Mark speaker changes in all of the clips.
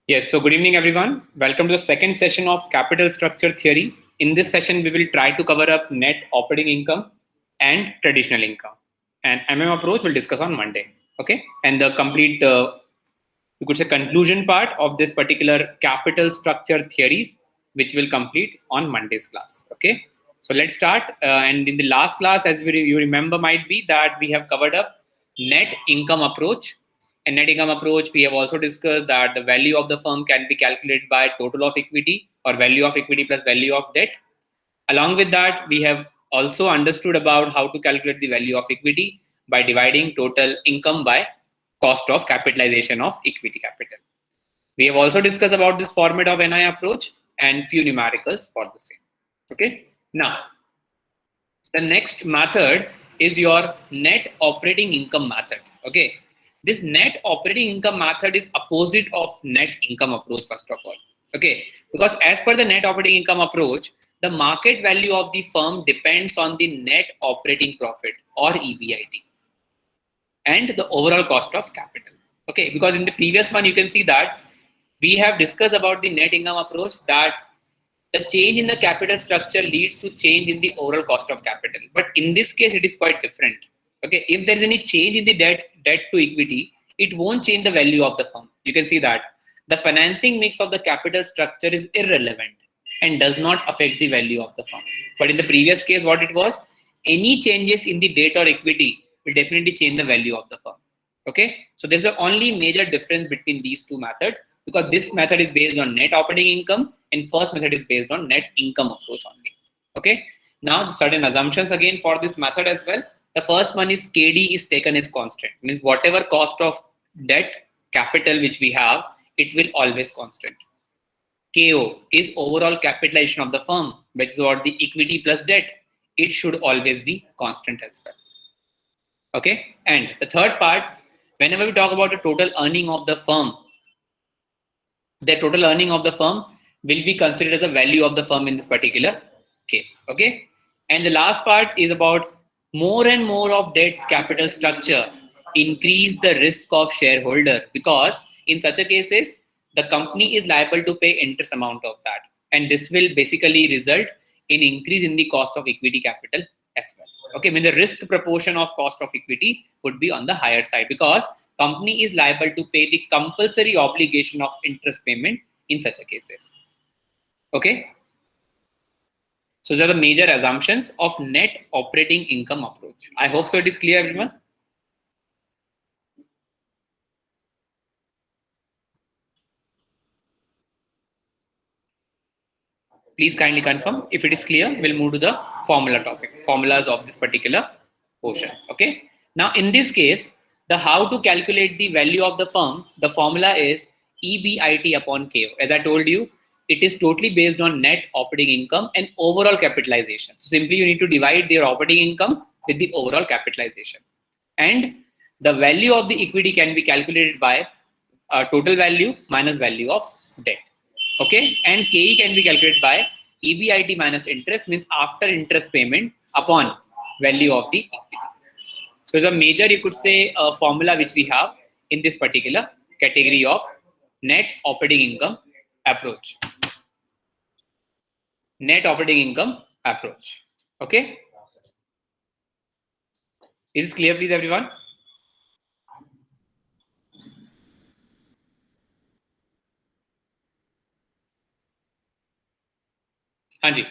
Speaker 1: Yes, so good evening, everyone. Welcome to the second session of Capital Structure Theory. In this session, we will try to cover up net operating income and traditional income. And approach we'll discuss on Monday. Okay, and the complete, you could say, conclusion part of this particular capital structure theories, which will complete on Monday's class. Okay, so let's start. And in the last class, as you remember, might be that we have covered up net income approach. And net income approach, we have also discussed that the value of the firm can be calculated by total of equity or value of equity plus value of debt. Along with that, we have also understood about how to calculate the value of equity by dividing total income by cost of capitalization of equity capital. We have also discussed about this format of NI approach and few numericals for the same. Okay. Now, the next method is your net operating income method. Okay. This net operating income method is opposite of net income approach, first of all. Okay. Because as per the net operating income approach, the market value of the firm depends on the net operating profit or EBIT and the overall cost of capital. Okay. Because in the previous one, you can see that we have discussed about the net income approach, that the change in the capital structure leads to change in the overall cost of capital. But in this case, it is quite different. Okay, if there is any change in the debt to equity, it won't change the value of the firm. You can see that the financing mix of the capital structure is irrelevant and does not affect the value of the firm. But in the previous case, what it was, any changes in the debt or equity will definitely change the value of the firm. Okay, so there's a only major difference between these two methods, because this method is based on net operating income and first method is based on net income approach only. Okay, now certain assumptions again for this method as well. The first one is KD is taken as constant, means whatever cost of debt capital which we have, it will always constant. KO is overall capitalization of the firm, which is what the equity plus debt, it should always be constant as well. Okay, and the third part, whenever we talk about the total earning of the firm, the total earning of the firm will be considered as a value of the firm in this particular case. Okay, and the last part is about more and more of debt capital structure increase the risk of shareholder, because in such a cases the company is liable to pay interest amount of that, and this will basically result in increase in the cost of equity capital as well. Okay, I mean the risk proportion of cost of equity would be on the higher side, because company is liable to pay the compulsory obligation of interest payment in such a cases. Okay, so these are the major assumptions of net operating income approach. I hope so it is clear, everyone. Please kindly confirm. If it is clear, we'll move to the formula topic, formulas of this particular portion. Okay, now in this case, the how to calculate the value of the firm, the formula is EBIT upon KO. As I told you, it is totally based on net operating income and overall capitalization. So simply you need to divide their operating income with the overall capitalization, and the value of the equity can be calculated by total value minus value of debt. Okay, and KE can be calculated by EBIT minus interest, means after interest payment upon value of the equity. So it's a major, you could say, formula which we have in this particular category of net operating income approach. Net operating income approach. Okay, is this clear, please, everyone? Hanji,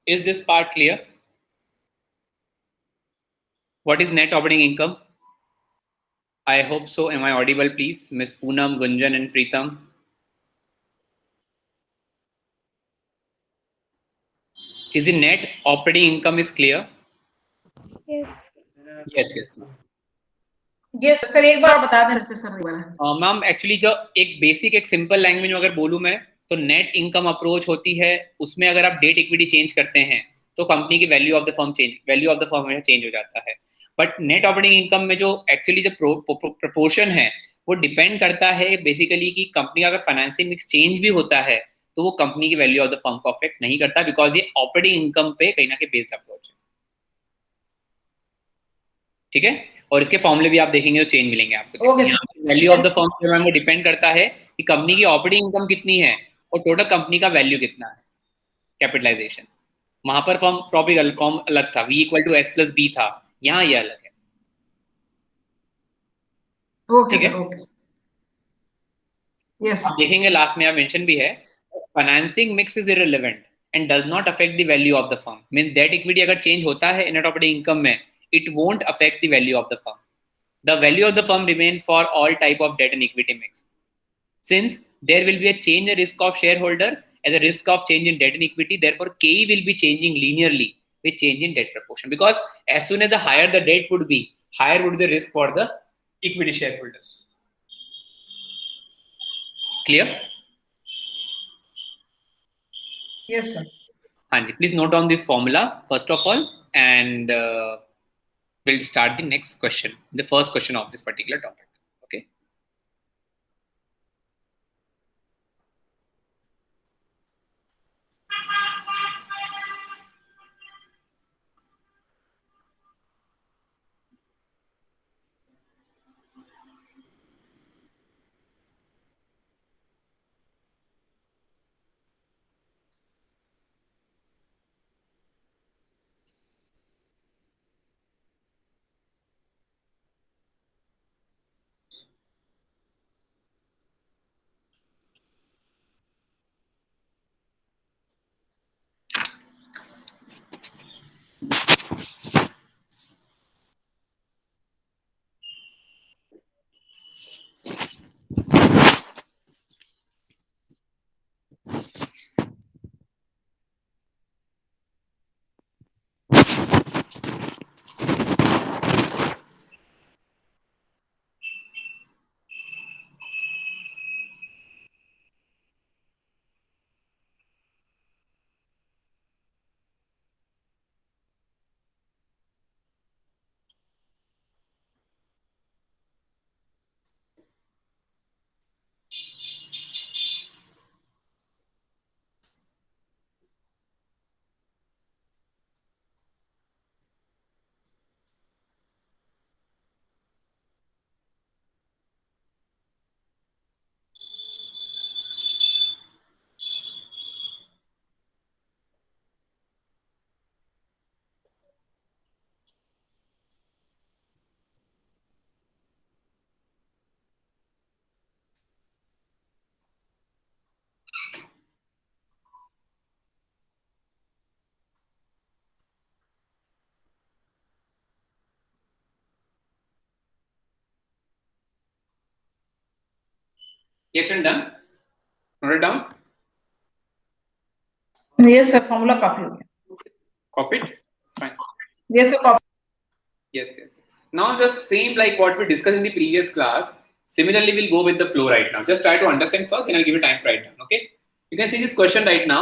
Speaker 1: is this part clear? What is net operating income? I hope so. Am I audible, please? Miss Poonam, Gunjan and Preetham. Is the net operating income is clear?
Speaker 2: Yes.
Speaker 1: Yes, yes.
Speaker 3: Yes, sir एक बार बता दें sir दोबारा।
Speaker 1: Ma'am actually जो एक basic एक simple language में अगर बोलूं मैं, तो नेट इनकम अप्रोच होती है, उसमें अगर आप डेट इक्विटी चेंज करते हैं तो कंपनी की value of the firm change हो जाता है। बट नेट ऑपरेटिंग इनकम में जो एक्चुअली जो प्रोपोर्शन है वो डिपेंड करता है बेसिकली कि कंपनी का अगर फाइनेंशियल मिक्स चेंज भी होता है तो वो कंपनी की वैल्यू ऑफ द फर्म को अफेक्ट नहीं करता, बिकॉज ये ऑपरेटिंग इनकम पे कहीं ना कहीं बेस्ड अप्रोच है। ठीक है, और इसके फॉर्मूले भी आप देखेंगे तो चेंज मिलेंगे आपको।
Speaker 3: Okay
Speaker 1: value of the firm वो डिपेंड करता है कि कंपनी की ऑपरेटिंग इनकम कितनी है और टोटल कंपनी का वैल्यू कितना है, कैपिटलाइजेशन। वहां पर फॉर्म अलग था, V = S + B था, यहाँ ये अलग है।
Speaker 3: ओके
Speaker 1: ठीक है,
Speaker 3: सर, ओके यस
Speaker 1: आप देखेंगे लास्ट में आप मेंशन भी है, financing mix is irrelevant and does not affect the value of the firm. Mean debt equity अगर चेंज होता है नेट ऑपरेटिंग इनकम में, it won't affect the value of the firm. The value of the firm remain for all type of debt and equity mix. Since there will be a change in risk of shareholder as a risk of change in debt and equity, therefore KE will be changing linearly with change in debt proportion. Because as soon as the higher the debt would be, higher would be the risk for the equity shareholders. Clear?
Speaker 3: Yes sir.
Speaker 1: हाँ जी, please note down this formula first of all, and we'll start the next question, the first question of this particular topic. Okay. Yes, and done. Note it down.
Speaker 3: Yes sir, formula copy हो गया।
Speaker 1: Copy it. Fine.
Speaker 3: Yes sir, copy.
Speaker 1: Yes, yes, yes. Now, just same like what we discussed in the previous class. Similarly, we'll go with the flow right now. Just try to understand first, then I'll give you time to write down. Okay. You can see this question right now.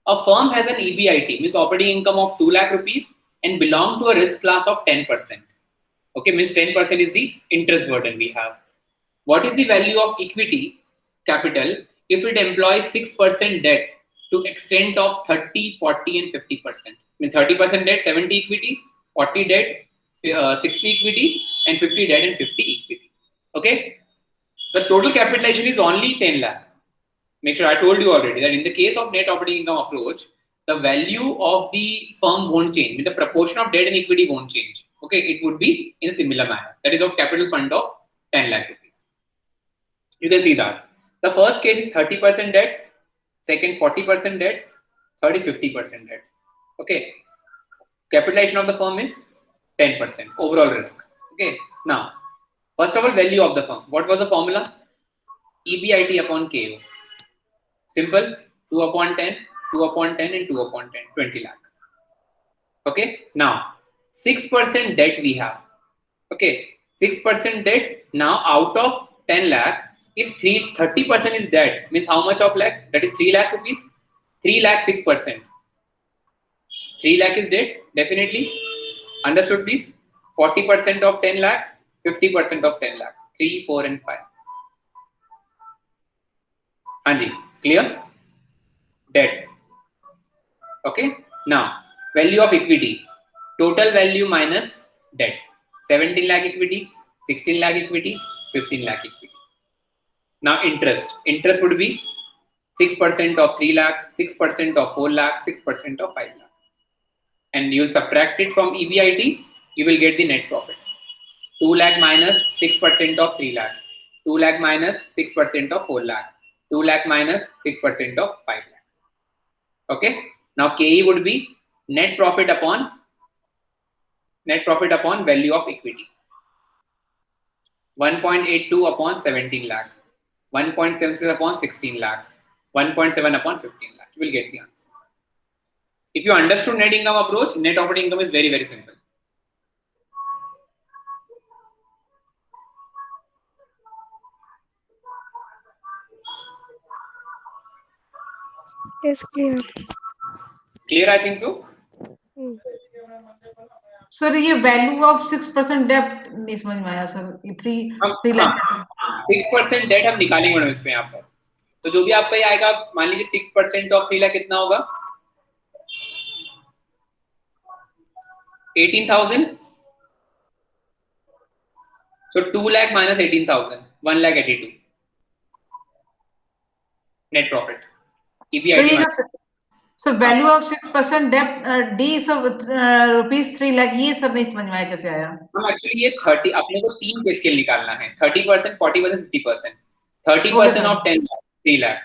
Speaker 1: A firm has an EBIT, means operating income of 2 lakh rupees, and belong to a risk class of 10%. Okay, means 10% is the interest burden we have. What is the value of equity capital if it employs 6% debt to extent of 30, 40, and 50%? I mean 30% debt, 70 equity, 40 debt, 60 equity, and 50 debt and 50 equity. Okay, the total capitalization is only 10 lakh. Make sure I told you already that in the case of net operating income approach, the value of the firm won't change. I mean, the proportion of debt and equity won't change. Okay, it would be in a similar manner. That is of capital fund of 10 lakh rupees. You can see that the first case is 30% debt, second 40% debt, third is 50% debt. Okay, capitalization of the firm is 10% overall risk. Okay, now first of all, value of the firm. What was the formula? EBIT upon KO. Simple, 2 upon 10, 2 upon 10, and 2 upon 10, 20 lakh. Okay, now 6% debt we have. Okay, 6% debt. Now out of 10 lakh, if 30% is debt, means how much of lakh? That is 3 lakh rupees. 3 lakh 6%. 3 lakh is debt, definitely. Understood, please? 40% of 10 lakh, 50% of 10 lakh. 3, 4, and 5. Hanji, clear? Debt. Okay. Now, value of equity. Total value minus debt. 17 lakh equity, 16 lakh equity, 15 lakh equity. Now interest would be 6% of 3 lakh, 6% of 4 lakh, 6% of 5 lakh. And you will subtract it from EBIT, you will get the net profit. 2 lakh minus 6% of 3 lakh, 2 lakh minus 6% of 4 lakh, 2 lakh minus 6% of 5 lakh. Okay. Now KE would be net profit upon value of equity. 1.82 upon 17 lakh, 1.76 upon 16 lakh, 1.7 upon 15 lakh. You will get the answer. If you understood net income approach, net operating income is very, very simple.
Speaker 2: Yes, clear.
Speaker 1: Clear, I think so?
Speaker 2: Hmm.
Speaker 3: Sir ये value of 6% डेप्ट नहीं समझ में आया sir, ये 3 lakh
Speaker 1: 6% date हम निकालेंगे madam इस पे यहाँ पर। तो जो भी आपका ये आएगा, मान लीजिए 6% ऑफ 3 लाख कितना होगा? 18,000. So 2 lakh minus 18,000, 1,82,000 net profit.
Speaker 3: तो
Speaker 1: EBIT
Speaker 3: ये
Speaker 1: minus.
Speaker 3: जो सर वैल्यू ऑफ 6% डेप्ट डी सब रुपीज 3 लाख, ये सर नहीं समझ में आया कैसे आया?
Speaker 1: हम एक्चुअली ये 30 अपने को 3 के स्केल निकालना है, 30%, 40%, 50%. 30% of 10 lakh 3 lakh,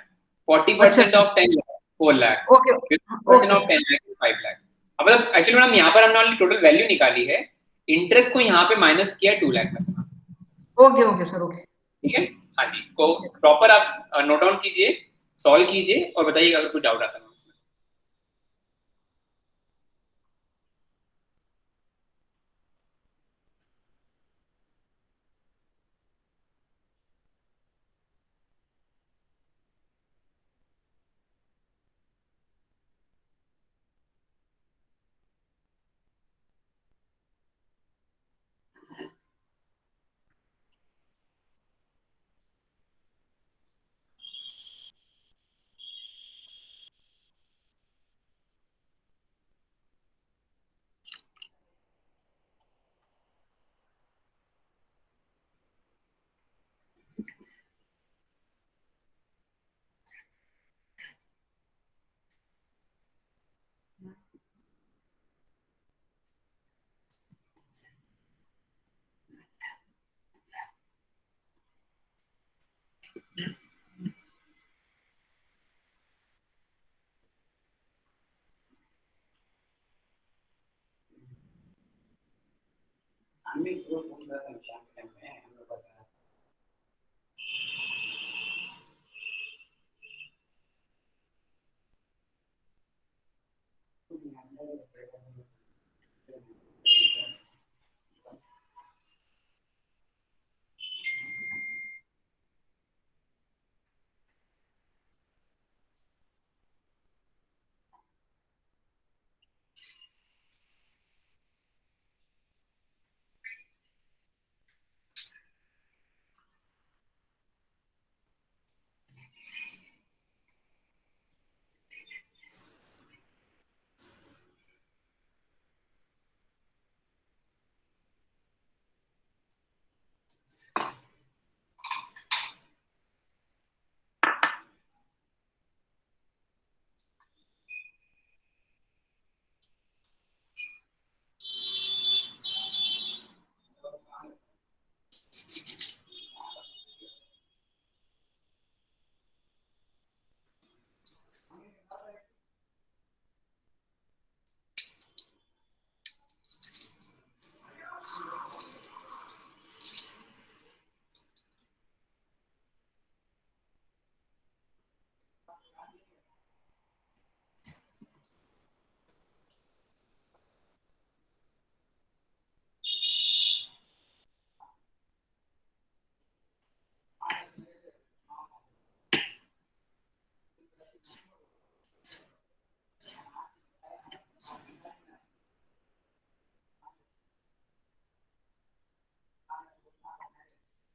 Speaker 1: 40% of 10 lakh 4 lakh,
Speaker 3: okay
Speaker 1: 50% of 10 lakh 5 lakh. अब मतलब एक्चुअली मैडम यहाँ पर हमने ऑलरेडी टोटल वैल्यू निकाली है, इंटरेस्ट को यहाँ पे माइनस किया 2 लाख में से.
Speaker 3: ओके सर, ओके
Speaker 1: ठीक है. हाँ जी, इसको प्रॉपर आप नोट डाउन कीजिए, सॉल्व कीजिए और बताइए अगर कोई डाउट आता है.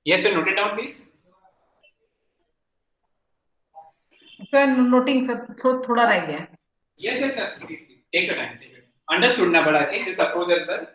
Speaker 1: Yes, so note it down, please.
Speaker 3: Sir noting sir थोड़ा रह गया है.
Speaker 1: Yes, sir. Please. Take your time. Understood ना बड़ा थी this approach as well.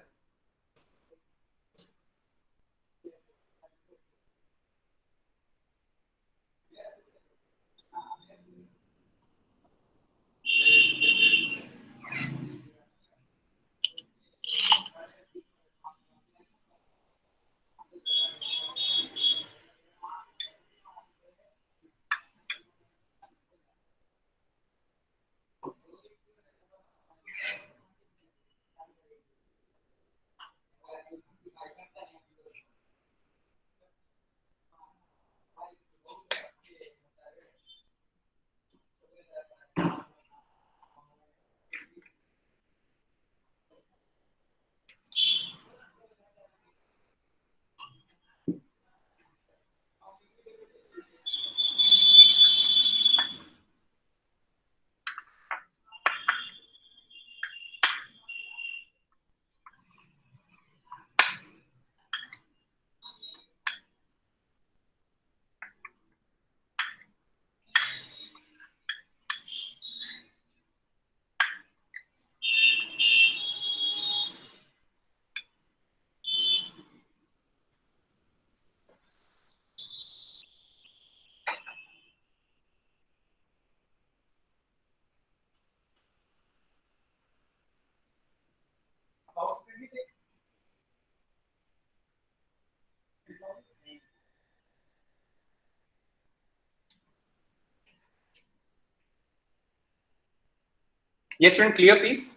Speaker 1: Yes, student, clear, please.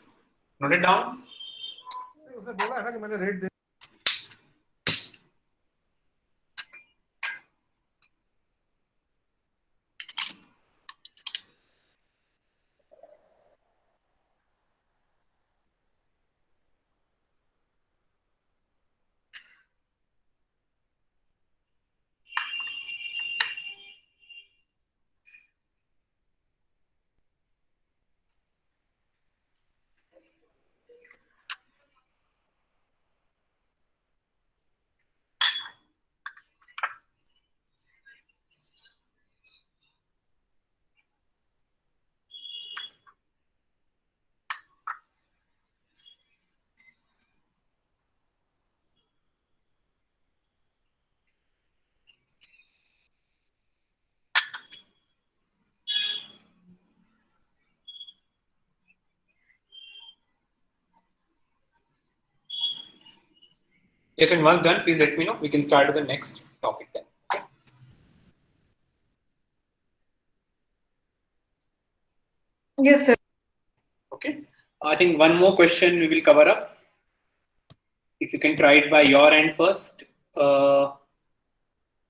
Speaker 1: Note it down.
Speaker 4: उसने बोला है ना कि मैंने rate they
Speaker 1: Yes, and once done, please let me know. We can start with the next topic then.
Speaker 3: Yes, sir.
Speaker 1: Okay. I think one more question we will cover up. If you can try it by your end first. Sorry.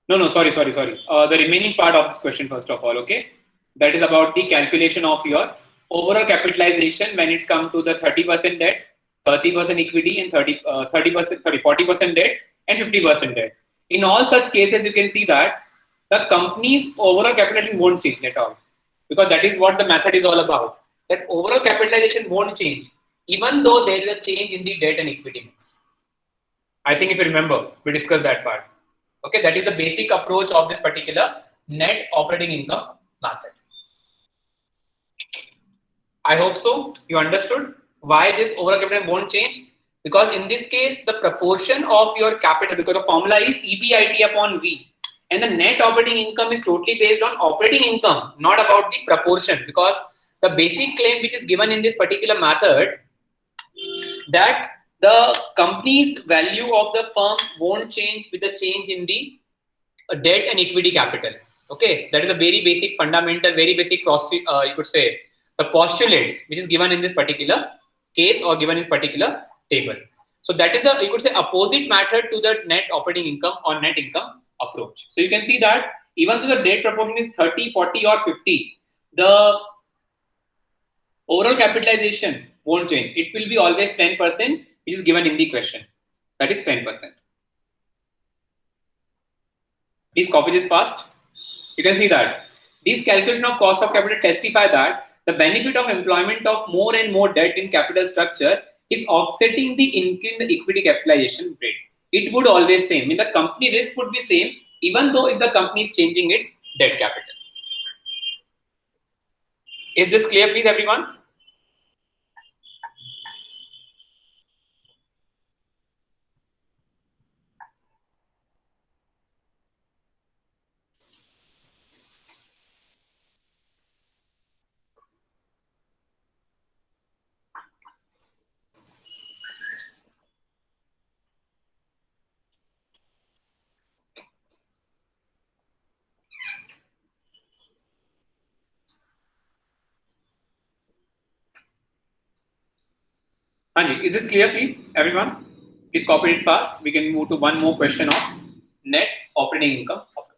Speaker 1: The remaining part of this question first of all, okay? That is about the calculation of your overall capitalization when it's come to the 30% debt, 30% equity, and 40% debt and 50% debt. In all such cases, you can see that the company's overall capitalization won't change at all, because that is what the method is all about. That overall capitalization won't change, even though there is a change in the debt and equity mix. I think if you remember, we discussed that part. Okay, that is the basic approach of this particular net operating income method. I hope so. You understood why this overall capital won't change, because in this case, the proportion of your capital, because the formula is EBIT upon V, and the net operating income is totally based on operating income, not about the proportion, because the basic claim which is given in this particular method, that the company's value of the firm won't change with the change in the debt and equity capital. Okay, that is a very basic fundamental, very basic you could say the postulates which is given in this particular case or given in particular table. So that is a, you could say, opposite method to the net operating income or net income approach. So you can see that even though the debt proportion is 30, 40 or 50, the overall capitalization won't change. It will be always 10%, which is given in the question. That is 10%. Please copy this fast. You can see that these calculation of cost of capital testify that the benefit of employment of more and more debt in capital structure is offsetting the increase in the equity capitalization rate. It would always same. I mean, the company risk would be same, even though if the company is changing its debt capital. Is this clear, please, everyone? Anji, is this clear, please, everyone? Please copy it fast. We can move to one more question of net operating income approach.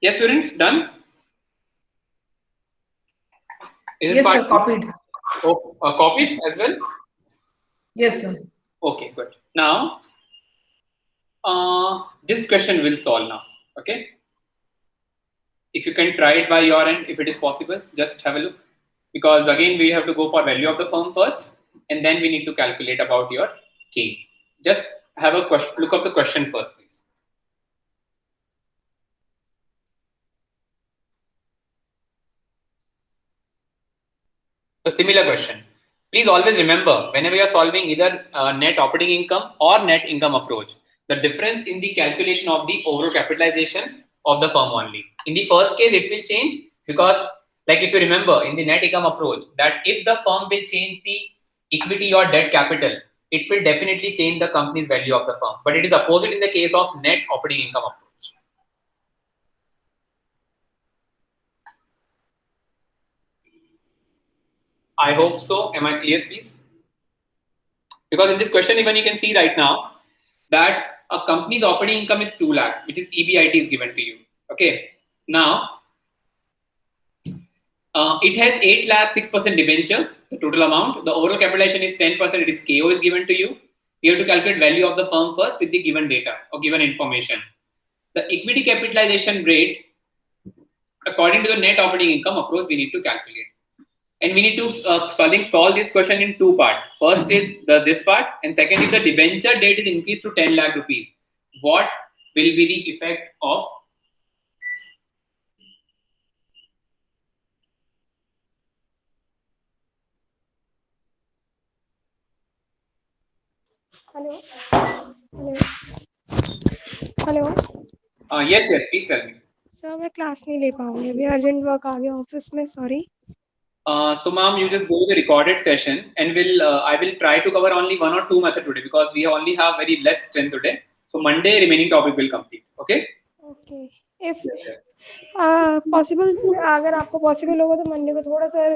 Speaker 1: Yes, students, done? Is
Speaker 3: Yes, sir, copied.
Speaker 1: Oh, copied as well?
Speaker 3: Yes, sir.
Speaker 1: Okay, good. Now, this question will solve now. Okay. If you can try it by your end, if it is possible, just have a look. because again we have to go for value of the firm first, and then we need to calculate about your K. Just have a question, look up the question first, please. A similar question. Please always remember, whenever you are solving either net operating income or net income approach, the difference in the calculation of the overall capitalization of the firm only. In the first case, it will change because, like if you remember, in the net income approach, that if the firm will change the equity or debt capital, it will definitely change the company's value of the firm. But it is opposite in the case of net operating income approach. I hope so. Am I clear, please? Because in this question, even you can see right now that a company's operating income is 2 lakh, which is EBIT is given to you. Okay. Now, it has 8 lakh 6% debenture, the total amount. The overall capitalization is 10%. It is KO is given to you. You have to calculate value of the firm first with the given data or given information. The equity capitalization rate, according to the net operating income approach, we need to calculate. And we need to solve this question in two parts. First is this part, and second is the debenture date is increased to 10 lakh rupees. What will be the effect of?
Speaker 2: Hello. Hello. Hello.
Speaker 1: Yes, please tell me.
Speaker 2: Sir मैं class नहीं ले पाऊंगी, अभी urgent work आ गया office में, sorry.
Speaker 1: So ma'am, you just go to the recorded session and I will try to cover only 1 or 2 methods today because we only have very less strength today. So Monday remaining topic will complete. Okay?
Speaker 2: Okay. If
Speaker 1: Yes.
Speaker 2: Possible, अगर आपको possible होगा तो Monday को थोड़ा सा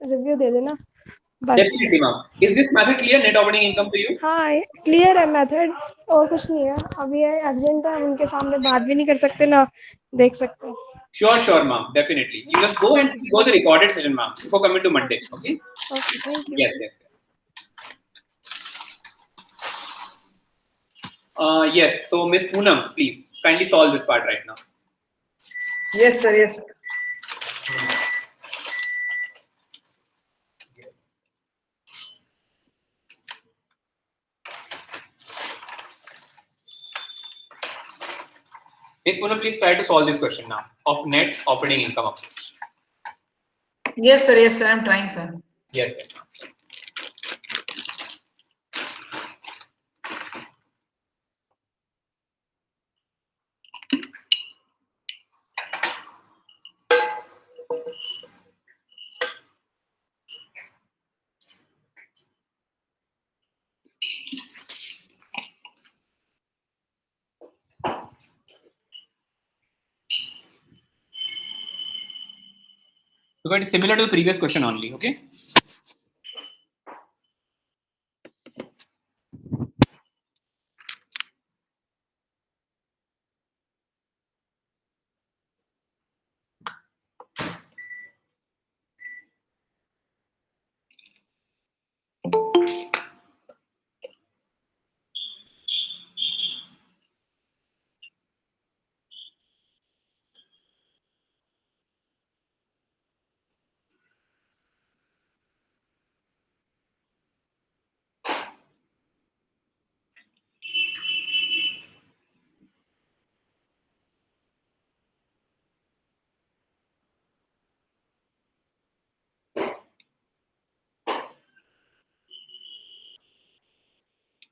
Speaker 2: review दे देना बस.
Speaker 1: Definitely ma'am. Is this method clear, net operating income to you?
Speaker 2: हाँ क्लियर है मेथड, और कुछ नहीं है. अभी अर्जेंट है, उनके सामने बात भी नहीं कर सकते ना देख सकते.
Speaker 1: Sure ma'am, definitely. You just go and go to the recorded session ma'am before coming to Monday. Okay?
Speaker 2: Okay, thank you.
Speaker 1: Yes. Yes, so Miss Poonam, please kindly solve this part right now.
Speaker 3: Yes, sir. Yes.
Speaker 1: Miss Poonam, please try to solve this question now of net operating income approach.
Speaker 3: Yes, sir. Yes, sir. I'm trying, sir.
Speaker 1: Yes. So it is similar to the previous question only, okay?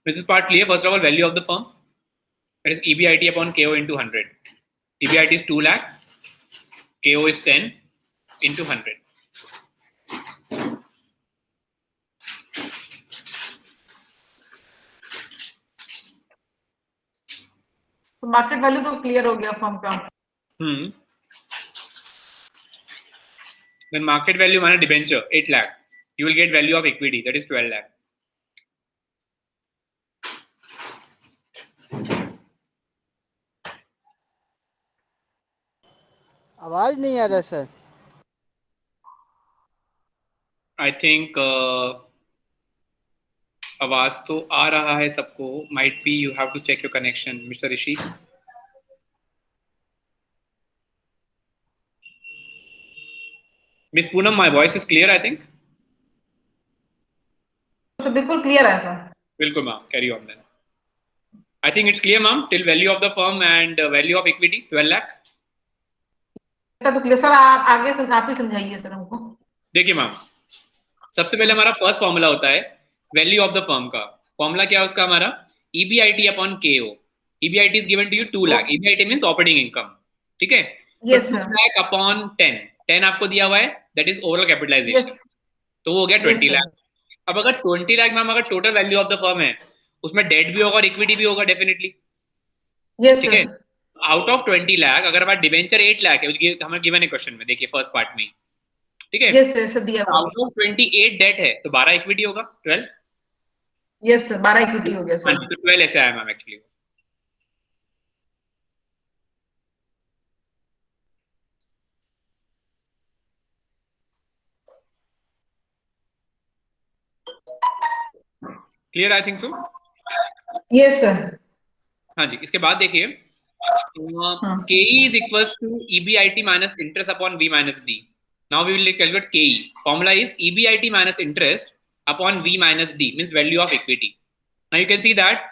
Speaker 1: Is this part clear? First of all, value of the firm. That is EBIT upon KO into 100. EBIT is 2 lakh. KO is 10 into 100.
Speaker 3: तो market value तो clear हो गया firm का.
Speaker 1: When market value माना debenture 8 lakh, you will get value of equity, that is 12 lakh.
Speaker 5: आवाज नहीं आ रहा sir.
Speaker 1: I think आवाज तो आ रहा है सबको. Might be you have to check your connection, Mr. Rishi. Miss Poonam, my voice is clear, I think.
Speaker 3: Sir बिल्कुल clear है सर।
Speaker 1: बिल्कुल ma'am, carry on then. I think it's clear, ma'am, till value of the firm and value of equity 12 lakh.
Speaker 3: तो clear sir, आप आगे आप ही समझाइए sir हमको।
Speaker 1: देखिए मैम, सबसे पहले हमारा फर्स्ट फॉर्मूला होता है वैल्यू ऑफ द फर्म का। फॉर्मूला क्या है उसका हमारा? EBIT upon KO। EBIT is given to you 2 lakh. EBIT means operating income, ठीक है?
Speaker 3: Yes,
Speaker 1: तो 2
Speaker 3: sir.
Speaker 1: लाख अपॉन 10 आपको दिया हुआ है, that is overall capitalization.
Speaker 3: Yes.
Speaker 1: तो वो हो गया
Speaker 3: Yes,
Speaker 1: 20
Speaker 3: sir.
Speaker 1: लाख। अब अगर 20 लाख मैम अगर total value of the firm है, उसमें डेट भी होगा और इक्विटी भी होगा डेफिनेटली,
Speaker 3: Yes,
Speaker 1: ठीक है?
Speaker 3: sir.
Speaker 1: आउट ऑफ 20 लाख अगर हमारा डिवेंचर 8 लाख है, हमें गिवन है क्वेश्चन में, देखिए फर्स्ट पार्ट में, ठीक है?
Speaker 3: Yes, sir. सर दिया हुआ है।
Speaker 1: आउट ऑफ 28 डेट है तो 12 इक्विटी होगा, 12।
Speaker 3: Yes, sir. 12 इक्विटी हो गया
Speaker 1: हाँ
Speaker 3: सर।
Speaker 1: जी, तो 12 ऐसे आया ma'am actually. Clear, I think so.
Speaker 3: Yes, sir.
Speaker 1: हाँ जी, इसके बाद देखिए
Speaker 3: हाँ।
Speaker 1: KE is equals to EBIT minus interest upon V minus D. Now we will calculate KE. Formula is EBIT minus interest upon V minus D, means value of equity. Now you can see that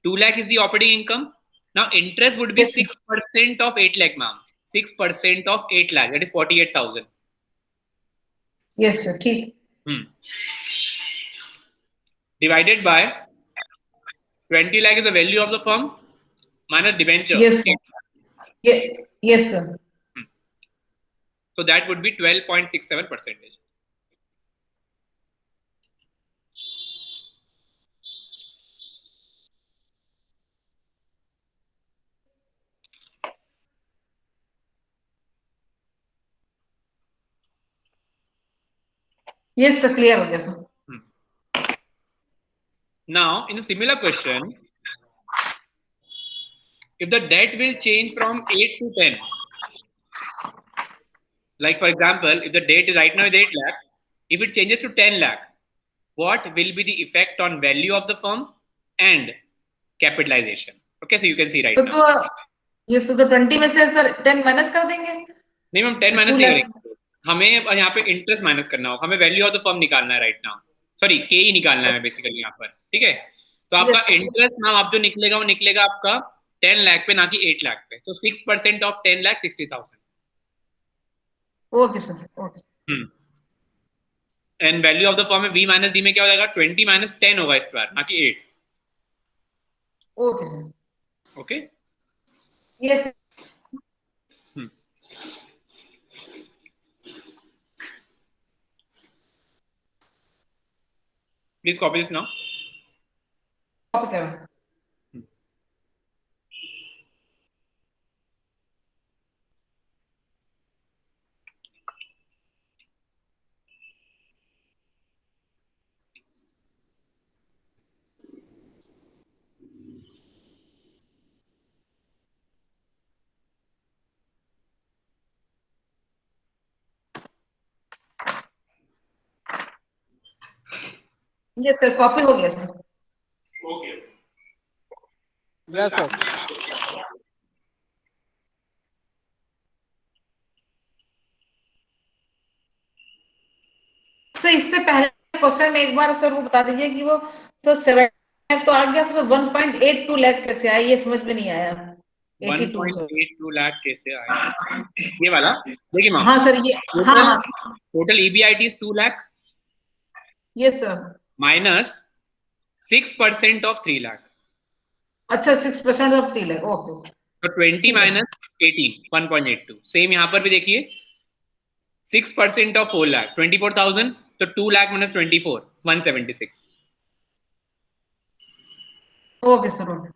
Speaker 1: 2 lakh is the operating income. Now interest would be
Speaker 3: Yes, sir.
Speaker 1: 6% of 8 lakh, ma'am. 6% of 8 lakh, that is 48,000.
Speaker 3: Yes, sir. ठीक।
Speaker 1: Divided by 20 lakh is the value of the firm minus debenture.
Speaker 3: Yes, sir. Yes, sir.
Speaker 1: So that would be 12.67%.
Speaker 3: Yes, sir. Clear हो गया sir.
Speaker 1: Now, in a similar question, if the debt will change from 8 to 10, like for example, if the debt is right now is 8 lakh, if it changes to 10 lakh, what will be the effect on value of the firm and capitalization? Okay, so you can see right now.
Speaker 3: ये तो 20 में से sir 10 minus कर देंगे।
Speaker 1: नहीं ma'am, 10 minus
Speaker 3: 2
Speaker 1: नहीं
Speaker 3: लाख।
Speaker 1: करेंगे, हमें यहाँ पे इंटरेस्ट माइनस करना होगा, हमें वैल्यू ऑफ द फर्म निकालना है राइट नाउ, सॉरी KE निकालना है बेसिकली यहाँ पर, ठीक है? तो आपका
Speaker 3: Yes.
Speaker 1: इंटरेस्ट मैम आप जो निकलेगा वो निकलेगा आपका 10 लाख पे, ना कि 8 लाख पे। तो 6% of 10 lakh 60,000।
Speaker 3: Okay sir, okay.
Speaker 1: And value of the firm में V माइनस D में क्या हो जाएगा? 20 माइनस 10 होगा इस बार, ना कि 8।
Speaker 3: Okay sir.
Speaker 1: Okay,
Speaker 3: yes.
Speaker 1: Please copy this now.
Speaker 3: Copy करो। यस सर, कॉपी हो गया sir.
Speaker 1: Okay,
Speaker 5: yes sir.
Speaker 3: Sir इससे पहले क्वेश्चन में एक बार सर वो बता दीजिए कि वो सर 7 तो आ गया, सर 1.82 लाख कैसे आया, ये समझ में नहीं आया। 82 सर।
Speaker 1: 1.82 लाख कैसे आया? ये वाला देखिए मैम।
Speaker 3: हाँ सर, ये हाँ हाँ
Speaker 1: total EBIT is 2 lakh
Speaker 3: yes sir.
Speaker 1: Minus 6% of 3 lakh.
Speaker 3: अच्छा 6% ऑफ 3 लाख, ओके।
Speaker 1: तो 20 माइनस 18 1.82। सेम यहाँ पर भी देखिए 6% ऑफ 4 लाख 24,000, तो 2 lakh minus 24 176।
Speaker 3: Okay sir, okay.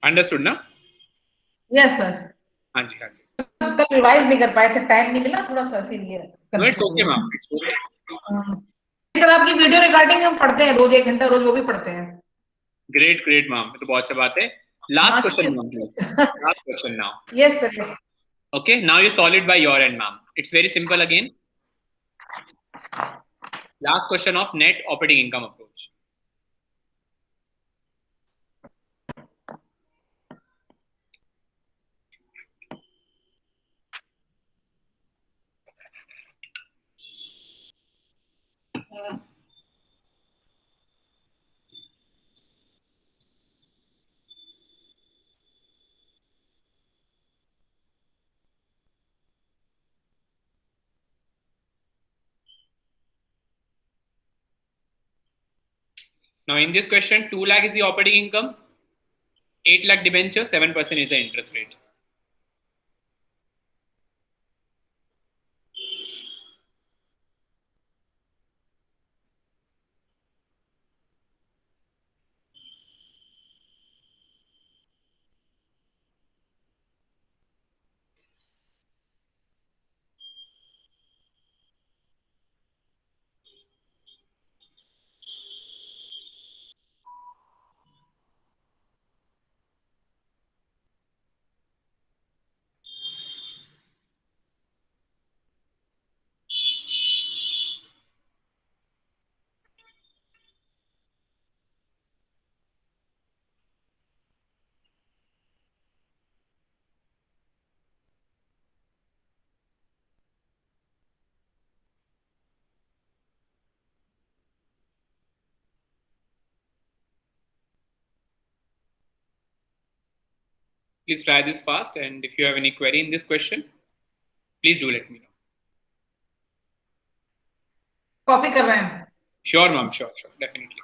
Speaker 1: Understood ना?
Speaker 3: Yes sir.
Speaker 1: हाँ जी, हाँ जी।
Speaker 3: कल रिवाइज नहीं कर पाए थे, टाइम नहीं मिला थोड़ा सा, इसीलिए।
Speaker 1: No it's okay ma'am, it's okay.
Speaker 3: Sir आपकी वीडियो रिकॉर्डिंग हम पढ़ते हैं रोज 1 घंटा, रोज वो भी पढ़ते हैं।
Speaker 1: ग्रेट ग्रेट मैम, तो बहुत अच्छा बात है। Last question ma'am, last question now.
Speaker 3: Yes sir.
Speaker 1: Okay, now you solve it by your end, ma'am. It's very simple again. Last question of net operating income approach. Now in this question, 2 lakh is the operating income, 8 lakh debenture, 7% is the interest rate. Please try this fast, and if you have any query in this question, please do let me know.
Speaker 3: Copy कर रहे हैं.
Speaker 1: Sure, ma'am. Sure, definitely.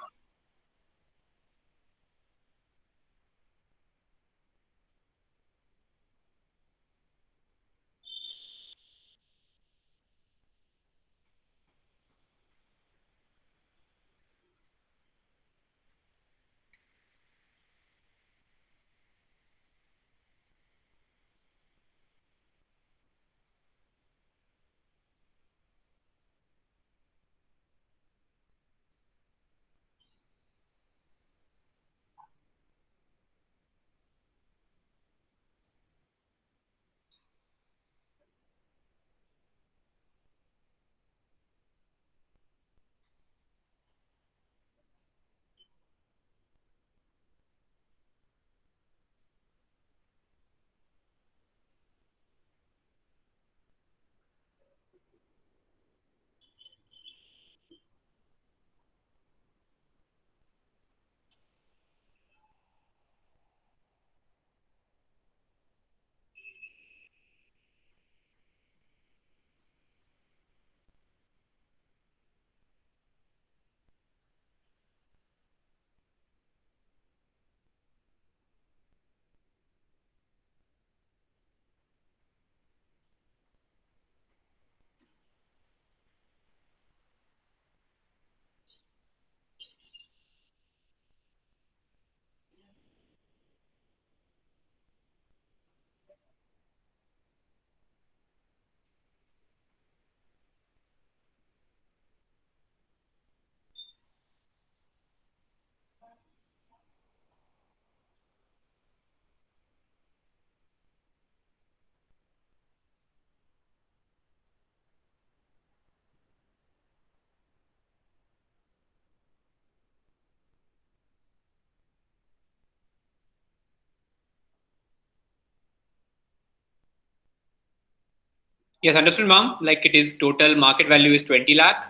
Speaker 1: Yes, understood, ma'am. Like it is total market value is 20 lakh.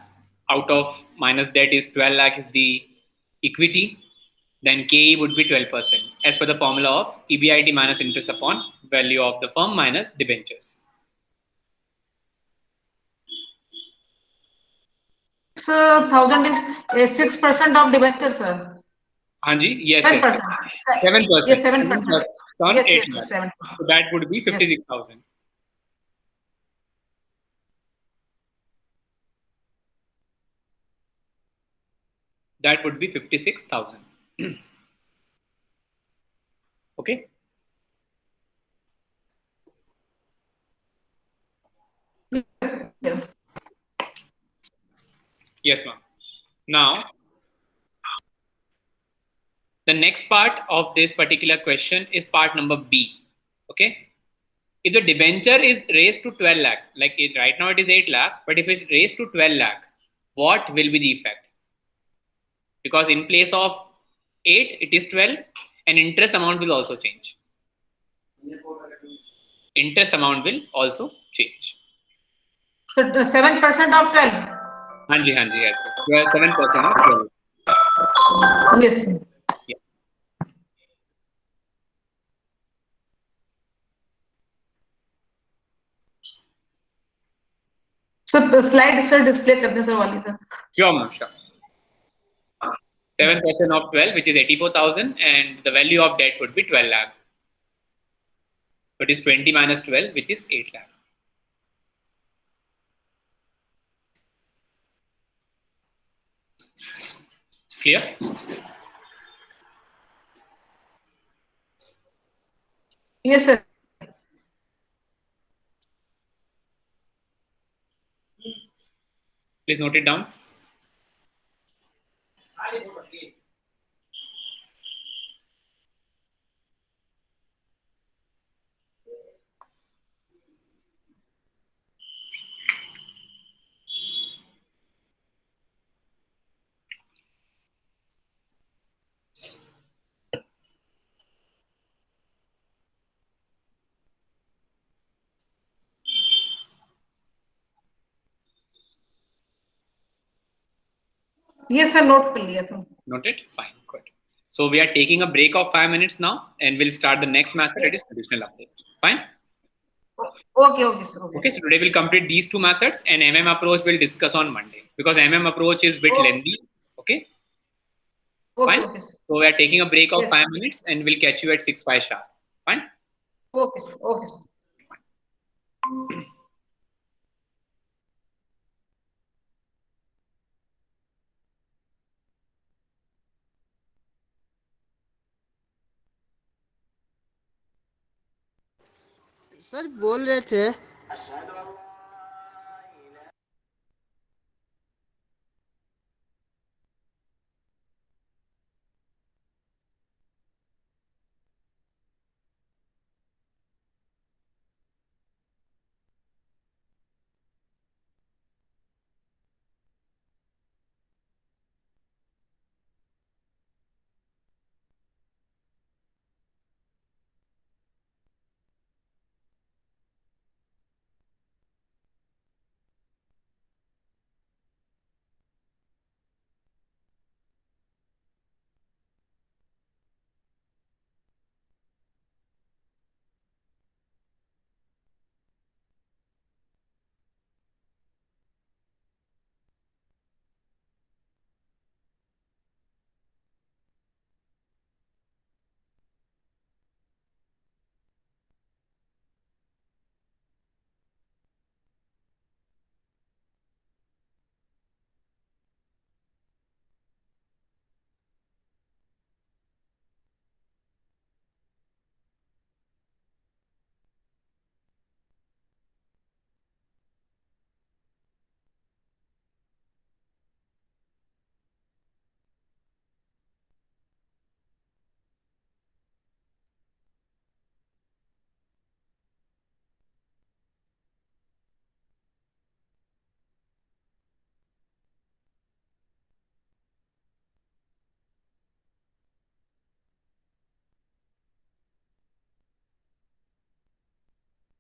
Speaker 1: Out of minus debt is 12 lakh is the equity. Then KE would be 12% as per the formula of EBIT minus interest upon value of the firm minus debentures.
Speaker 3: 6,000 is 6% of debenture, sir.
Speaker 1: Hanji, yes,
Speaker 3: 7%.
Speaker 1: 7%.
Speaker 3: Yes, 7%.
Speaker 1: On
Speaker 3: Yes,
Speaker 1: 8
Speaker 3: yes,
Speaker 1: lakh.
Speaker 3: 7%.
Speaker 1: So that would be 56,000. That would be 56,000. Okay.
Speaker 3: Yeah.
Speaker 1: Yes, ma'am. Now, the next part of this particular question is part number B. Okay. If the debenture is raised to 12 lakh, like right now it is 8 lakh, but if it's raised to 12 lakh, what will be the effect? Because in place of 8, it is 12, and interest amount will also change. Interest amount will also change.
Speaker 3: So 7% of 12.
Speaker 1: Hanji, yes. 7% of 12.
Speaker 3: Yes.
Speaker 1: Yeah.
Speaker 3: So slide sir display करते हैं sir वाली sir.
Speaker 1: Sure, ma'am, sure. 7% of 12, which is 84,000, and the value of debt would be 12 lakh. But it's 20 minus 12, which is 8 lakh. Clear?
Speaker 3: Yes, sir.
Speaker 1: Please note it down.
Speaker 3: Yes, sir. Note कर लिया sir.
Speaker 1: Noted? Fine, good. So we are taking a break of 5 minutes now, and we'll start the next method, that is traditional update. Fine?
Speaker 3: Okay, okay, sir.
Speaker 1: Okay, so today we'll complete these two methods, and MM approach we'll discuss on Monday, because MM approach is a bit lengthy. Okay?
Speaker 3: Okay,
Speaker 1: Fine?
Speaker 3: okay, sir.
Speaker 1: So we are taking a break of
Speaker 3: Yes.
Speaker 1: 5 minutes, and we'll catch you at 6:05 sharp. Fine?
Speaker 3: Okay, sir. Okay, sir.
Speaker 5: Sir बोल रहे थे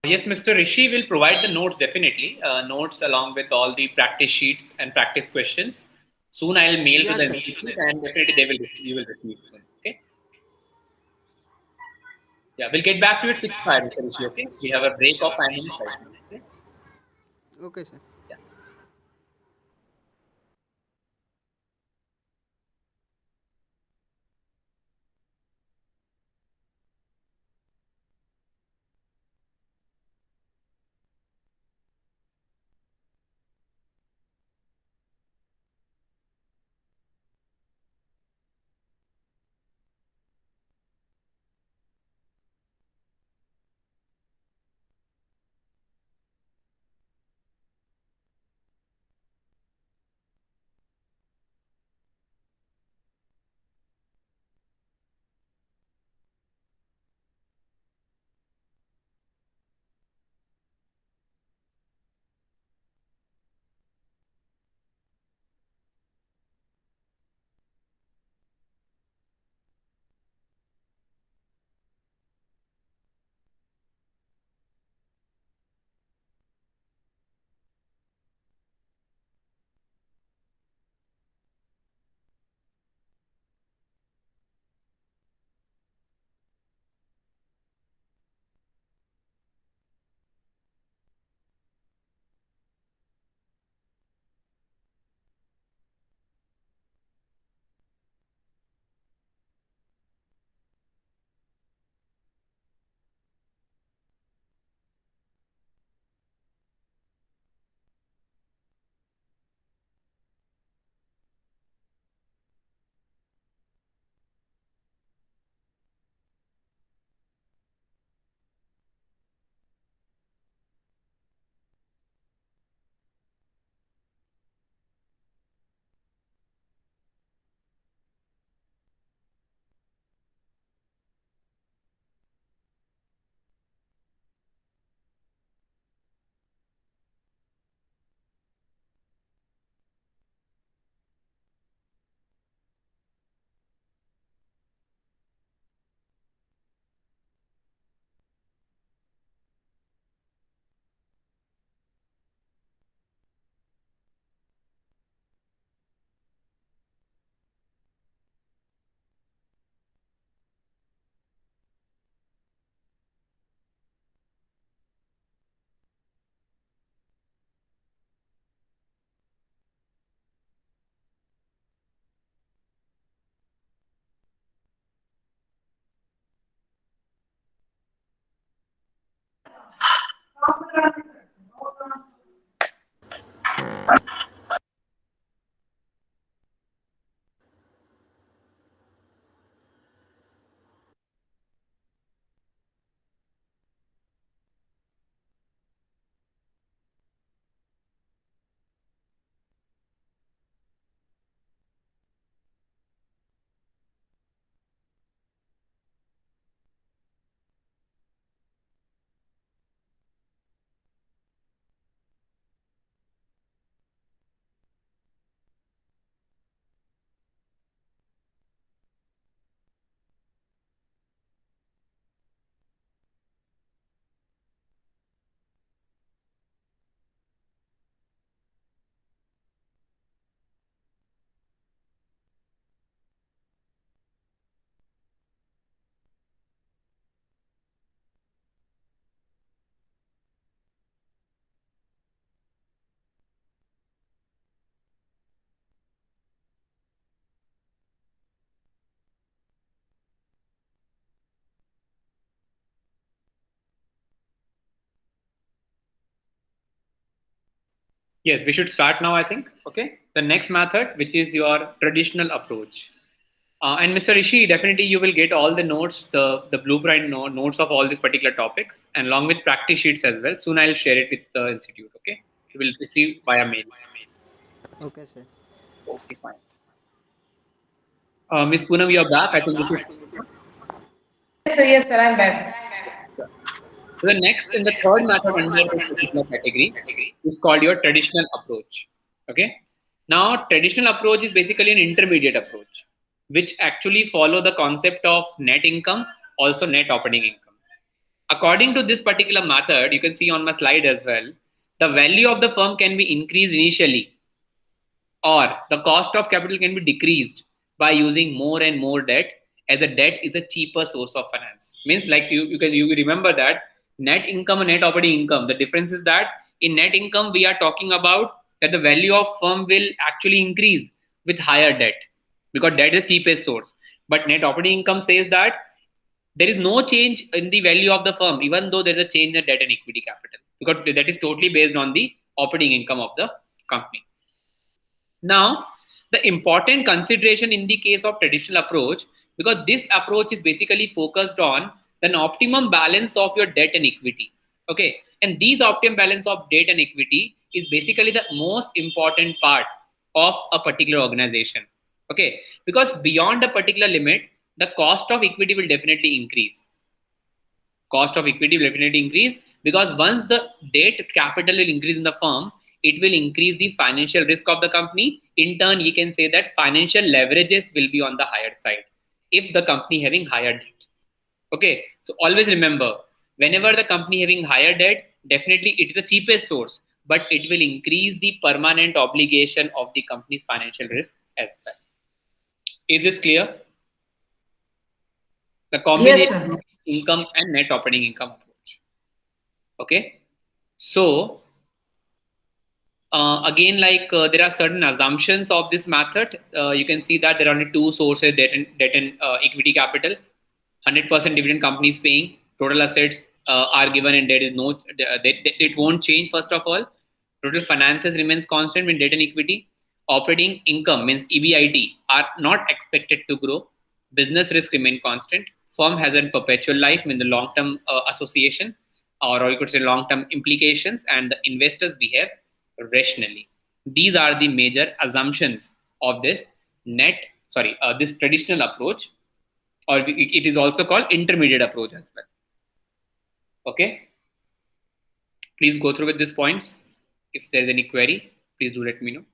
Speaker 1: Yes, Mr. Rishi will provide the notes definitely, notes along with all the practice sheets and practice questions. Soon I'll mail to
Speaker 5: Yes,
Speaker 1: the
Speaker 5: sir.
Speaker 1: mail, and definitely you will receive soon. Okay. Yeah, we'll get back to it 6:05, Mr. Rishi. Okay. We have a break of 5 minutes right now. Okay.
Speaker 5: Okay sir
Speaker 1: Yeah. Yes, we should start now, I think. Okay. The next method, which is your traditional approach. And Mr. Rishi, definitely you will get all the notes, the blueprint notes of all these particular topics, and along with practice sheets as well. Soon I'll share it with the institute. Okay. You will receive via mail.
Speaker 5: Okay, sir.
Speaker 1: Okay, fine. Miss Poonam, you are back. I think we should.
Speaker 3: Yes, sir, I'm back.
Speaker 1: So the next and the third method under this particular category is called your traditional approach. Okay. Now, traditional approach is basically an intermediate approach, which actually follow the concept of net income, also net operating income. According to this particular method, you can see on my slide as well, the value of the firm can be increased initially, or the cost of capital can be decreased by using more and more debt, as a debt is a cheaper source of finance. Means like you remember that net income and net operating income, the difference is that in net income we are talking about that the value of firm will actually increase with higher debt, because debt is the cheapest source. But net operating income says that there is no change in the value of the firm even though there is a change in debt and equity capital, because that is totally based on the operating income of the company. Now, the important consideration in the case of traditional approach, because this approach is basically focused on an optimum balance of your debt and equity. Okay, and these optimum balance of debt and equity is basically the most important part of a particular organization. Okay, because beyond a particular limit, the cost of equity will definitely increase. Cost of equity will definitely increase, because once the debt capital will increase in the firm, it will increase the financial risk of the company. In turn, you can say that financial leverages will be on the higher side if the company having higher debt. Okay, so always remember, whenever the company having higher debt, definitely it is the cheapest source, but it will increase the permanent obligation of the company's financial risk as well. Is this clear? The combination
Speaker 3: Yes, sir.
Speaker 1: of income and net operating income approach. Okay, so again, there are certain assumptions of this method. You can see that there are only two sources: debt and equity capital. 100% dividend company is paying. Total assets are given, and there is no. It won't change. First of all, total finances remains constant when debt and equity. Operating income means EBIT are not expected to grow. Business risk remain constant. Firm has a perpetual life, mean the long-term association, or you could say long-term implications, and the investors behave rationally. These are the major assumptions of this this traditional approach, or it is also called intermediate approach as well. Okay, please go through with these points. If there's any query, please do let me know.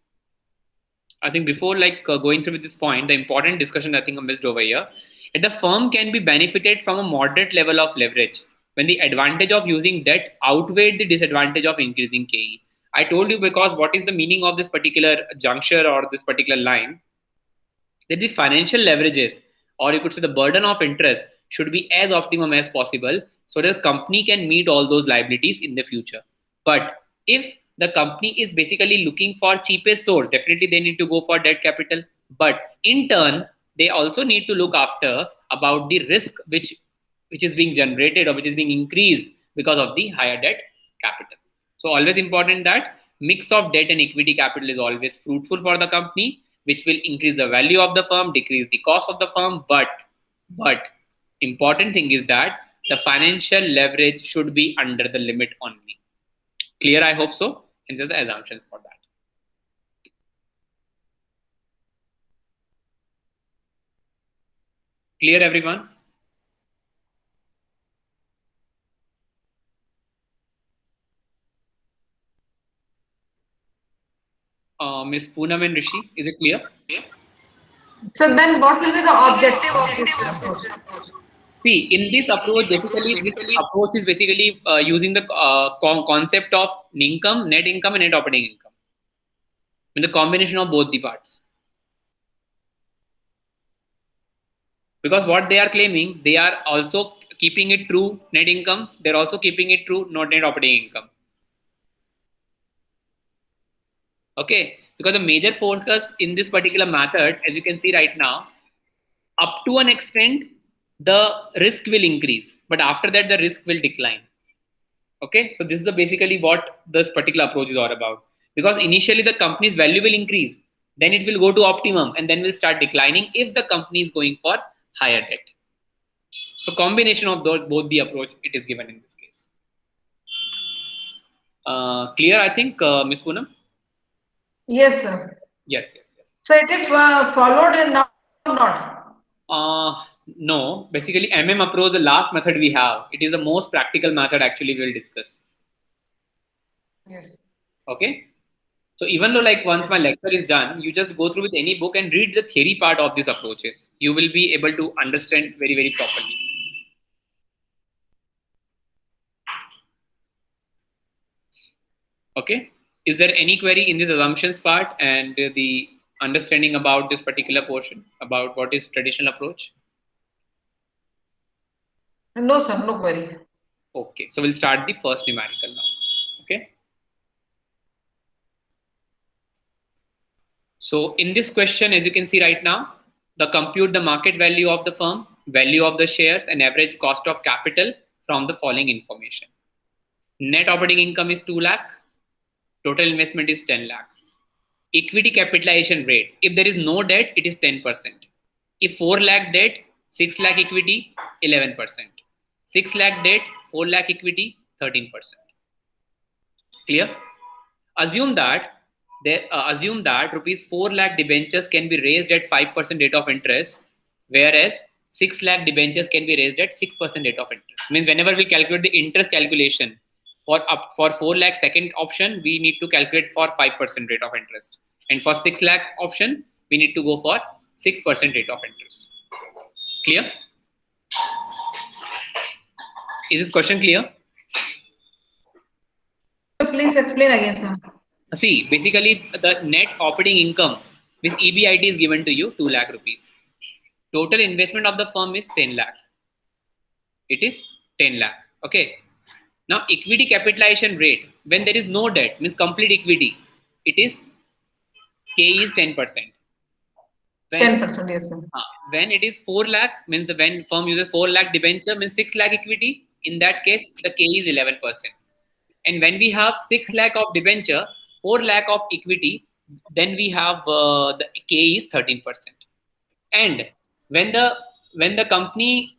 Speaker 1: I think before going through with this point, the important discussion I think I missed over here, that the firm can be benefited from a moderate level of leverage when the advantage of using debt outweighed the disadvantage of increasing KE. I told you, because what is the meaning of this particular juncture or this particular line, that the financial leverages, or you could say the burden of interest, should be as optimum as possible so that the company can meet all those liabilities in the future. But if the company is basically looking for cheapest source, definitely they need to go for debt capital. But in turn, they also need to look after about the risk which is being generated or which is being increased because of the higher debt capital. So always important that mix of debt and equity capital is always fruitful for the company, which will increase the value of the firm, decrease the cost of the firm. But important thing is that the financial leverage should be under the limit only. Clear? I hope so. And there's the assumptions for that. Clear, everyone? Miss Poonam and Rishi, is it clear?
Speaker 3: So then what will be the objective of this approach?
Speaker 1: See, in this approach, basically, this approach is basically using the concept of net income, and net operating income, in the combination of both the parts. Because what they are claiming, they are also keeping it true net income. They're also keeping it true not net operating income. Okay, because the major focus in this particular method, as you can see right now, up to an extent, the risk will increase, but after that, the risk will decline. Okay, so this is basically what this particular approach is all about. Because initially the company's value will increase, then it will go to optimum, and then will start declining if the company is going for higher debt. So combination of both the approach, it is given in this case. Clear, I think, Ms. Poonam?
Speaker 3: Yes, sir.
Speaker 1: Yes.
Speaker 3: So it is followed and now not.
Speaker 1: No, basically approach, the last method we have, it is the most practical method actually we will discuss.
Speaker 3: Yes.
Speaker 1: Okay. So even though like once my lecture is done, you just go through with any book and read the theory part of these approaches. You will be able to understand very, very properly. Okay. Is there any query in this assumptions part and the understanding about this particular portion, about what is traditional approach?
Speaker 3: No, sir, no query.
Speaker 1: Okay. So we'll start the first numerical now. Okay. So in this question, as you can see right now, compute the market value of the firm, value of the shares, and average cost of capital from the following information. Net operating income is 2 lakh. Total investment is 10 lakh. Equity capitalization rate. If there is no debt, it is 10%. If 4 lakh debt, 6 lakh equity, 11%. 6 lakh debt, 4 lakh equity, 13%. Clear? Assume that rupees 4 lakh debentures can be raised at 5% rate of interest, whereas 6 lakh debentures can be raised at 6% rate of interest. Means whenever we calculate the interest calculation for 4 lakh second option, we need to calculate for 5% rate of interest, and for 6 lakh option, we need to go for 6% rate of interest. Clear? Is this question clear?
Speaker 3: Please explain again, sir.
Speaker 1: See, basically the net operating income with EBIT is given to you 2 lakh rupees. Total investment of the firm is 10 lakh. It is 10 lakh. Okay. Now equity capitalization rate, when there is no debt, means complete equity, it is K is 10%.
Speaker 3: 10%, yes, sir.
Speaker 1: When it is 4 lakh, means when firm uses 4 lakh debenture, means 6 lakh equity. In that case, the K is 11%. And when we have 6 lakh of debenture, 4 lakh of equity, then we have the K is 13%. And when the company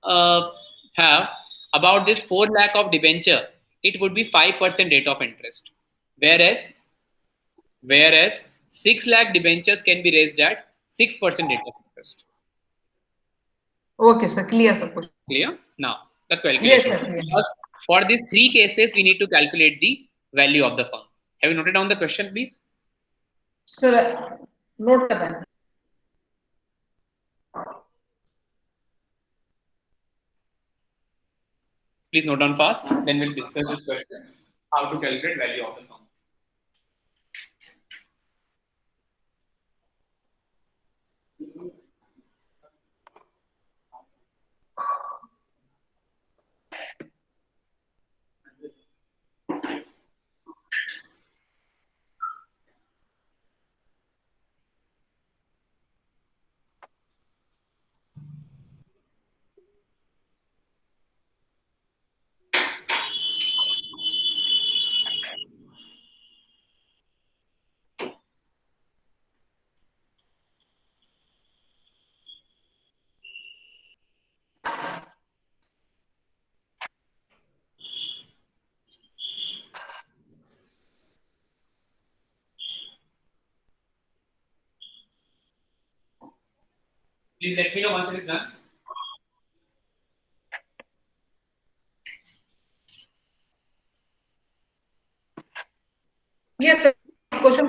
Speaker 1: have about this 4 lakh of debenture, it would be 5% rate of interest. Whereas 6 lakh debentures can be raised at 6% rate of interest.
Speaker 3: Okay, sir. Clear, sir.
Speaker 1: Clear? Now the calculation.
Speaker 3: Yes, sir. Clear.
Speaker 1: Because for these 3 cases, we need to calculate the value of the firm. Have you noted down the question, please?
Speaker 3: Sir, note that.
Speaker 1: Please note down fast. Then we'll discuss this question, how to calculate value of the firm. Please let me know once it is done.
Speaker 3: Yes, sir. Question.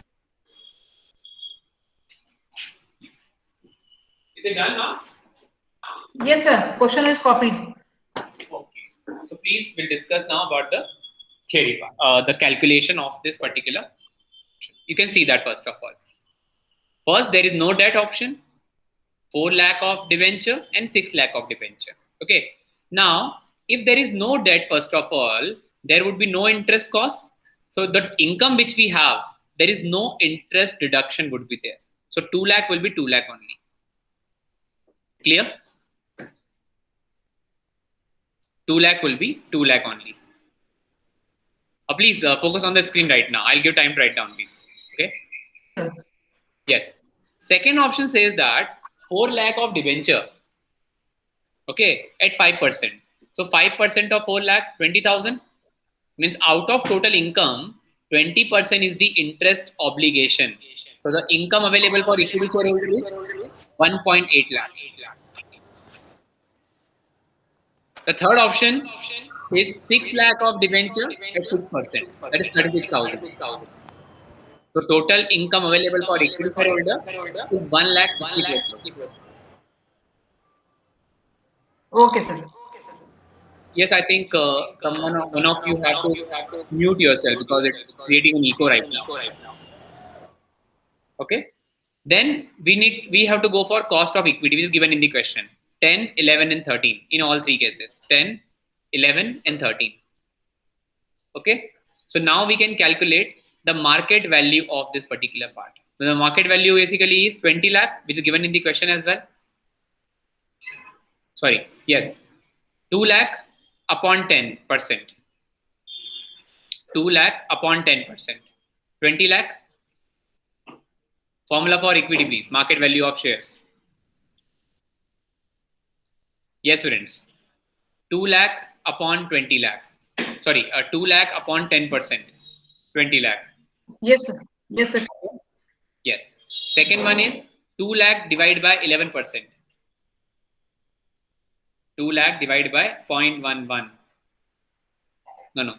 Speaker 1: Is it done now?
Speaker 3: Yes, sir. Question is copied.
Speaker 1: Okay. So please, we'll discuss now about the theory part, the calculation of this particular. You can see that first of all. First, there is no debt option, 4 lakh of debenture and 6 lakh of debenture. Okay. Now, if there is no debt, first of all, there would be no interest cost. So the income which we have, there is no interest deduction would be there. So 2 lakh will be 2 lakh only. Clear? 2 lakh will be 2 lakh only. Please focus on the screen right now. I'll give time to write down, please. Okay. Yes. Second option says that 4 lakh of debenture. Okay, at 5%. So 5% of 4 lakh, 20,000 means out of total income, 20% is the interest obligation. So the income available for equity shareholder is 1.8 lakh. The third option is 6 lakh of debenture at 6%. That is 36,000. So total income available for equity shareholder is 1,64,000.
Speaker 3: Okay, sir.
Speaker 1: Yes, I think one of you have to mute yourself because it's creating an echo right now. Okay. Then we have to go for cost of equity, which is given in the question. 10, 11, and 13 in all three cases. 10, 11, and 13. Okay. So now we can calculate the market value of this particular part. So the market value basically is 20 lakh, which is given in the question as well. Sorry. Yes. 2 lakh upon 10%. 2 lakh upon 10%. 20 lakh. Formula for equity, please. Market value of shares. Yes, students. 2 lakh upon 20 lakh. Sorry, 2 lakh upon 10%. 20 lakh.
Speaker 3: Yes, sir. Yes, sir.
Speaker 1: Yes. Second one is 2 lakh divided by 11%. 2 lakh divided by 0.11. No.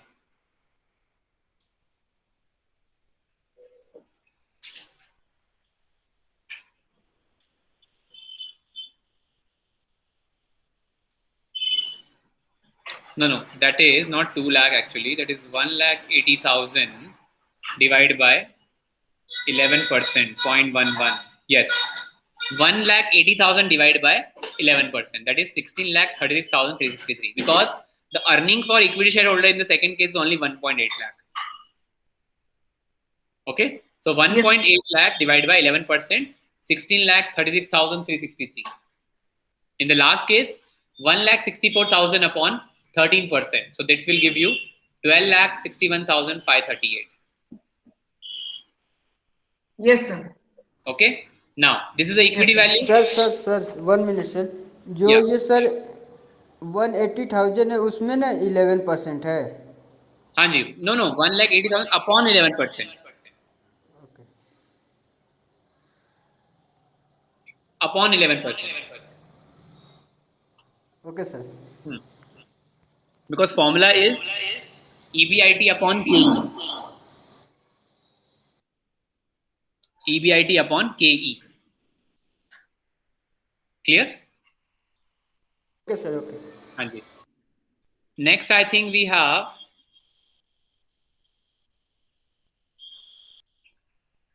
Speaker 1: No. That is not 2 lakh actually. That is 1,80,000 divided by 11%, 0.11. Yes. 1,80,000 divided by 11%. That is 16,36,363. Because the earning for equity shareholder in the second case is only 1.8 lakh. Okay. So 1.8 lakh divided by 11%, 16,36,363. In the last case, 1,64,000 upon 13%. So that will give you 12,61,538.
Speaker 3: Yes, sir.
Speaker 1: Okay. Now this is the equity value.
Speaker 5: Sir 1 minute sir जो
Speaker 1: Yeah.
Speaker 5: ये sir 180,000 है उसमें ना 11% है.
Speaker 1: हाँ जी. No. 1,80,000 upon 11%.
Speaker 5: Okay.
Speaker 1: Upon 11%.
Speaker 5: Okay, sir.
Speaker 1: Because formula is EBIT upon KE. EBIT upon KE. Clear?
Speaker 5: Okay, sir. Okay.
Speaker 1: हाँ जी. Next, I think we have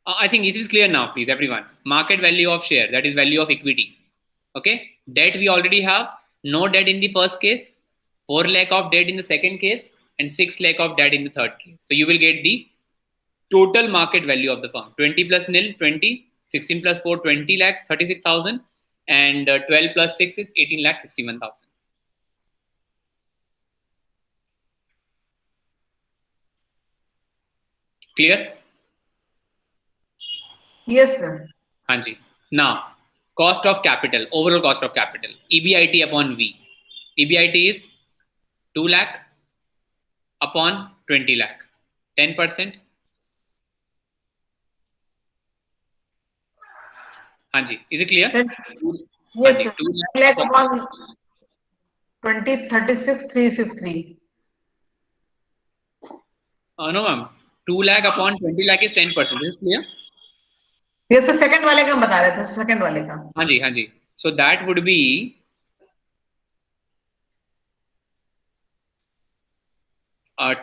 Speaker 1: I think it is clear now, please, everyone. Market value of share, that is value of equity. Okay. Debt we already have. No debt in the first case. 4 lakh of debt in the second case. And 6 lakh of debt in the third case. So you will get the total market value of the firm. 20 plus nil, 20. 16 plus 4, 20 lakh, 36,000. And 12 plus 6 is 18 lakh, 61,000. Clear?
Speaker 3: Yes, sir.
Speaker 1: हाँ जी. Now, cost of capital, overall cost of capital, EBIT upon V. EBIT is 2 lakh upon 20 lakh, 10%. हाँ जी. Is it clear?
Speaker 3: Yes,
Speaker 1: जी,
Speaker 3: sir.
Speaker 1: 2
Speaker 3: lakh
Speaker 1: lakh
Speaker 3: upon 20, 36, 363.
Speaker 1: no ma'am, 2 lakh upon 20 lakh is 10%. This is clear?
Speaker 3: ये sir second वाले का हम बता रहे थे, सेकंड वाले का।
Speaker 1: हाँ जी, so that would be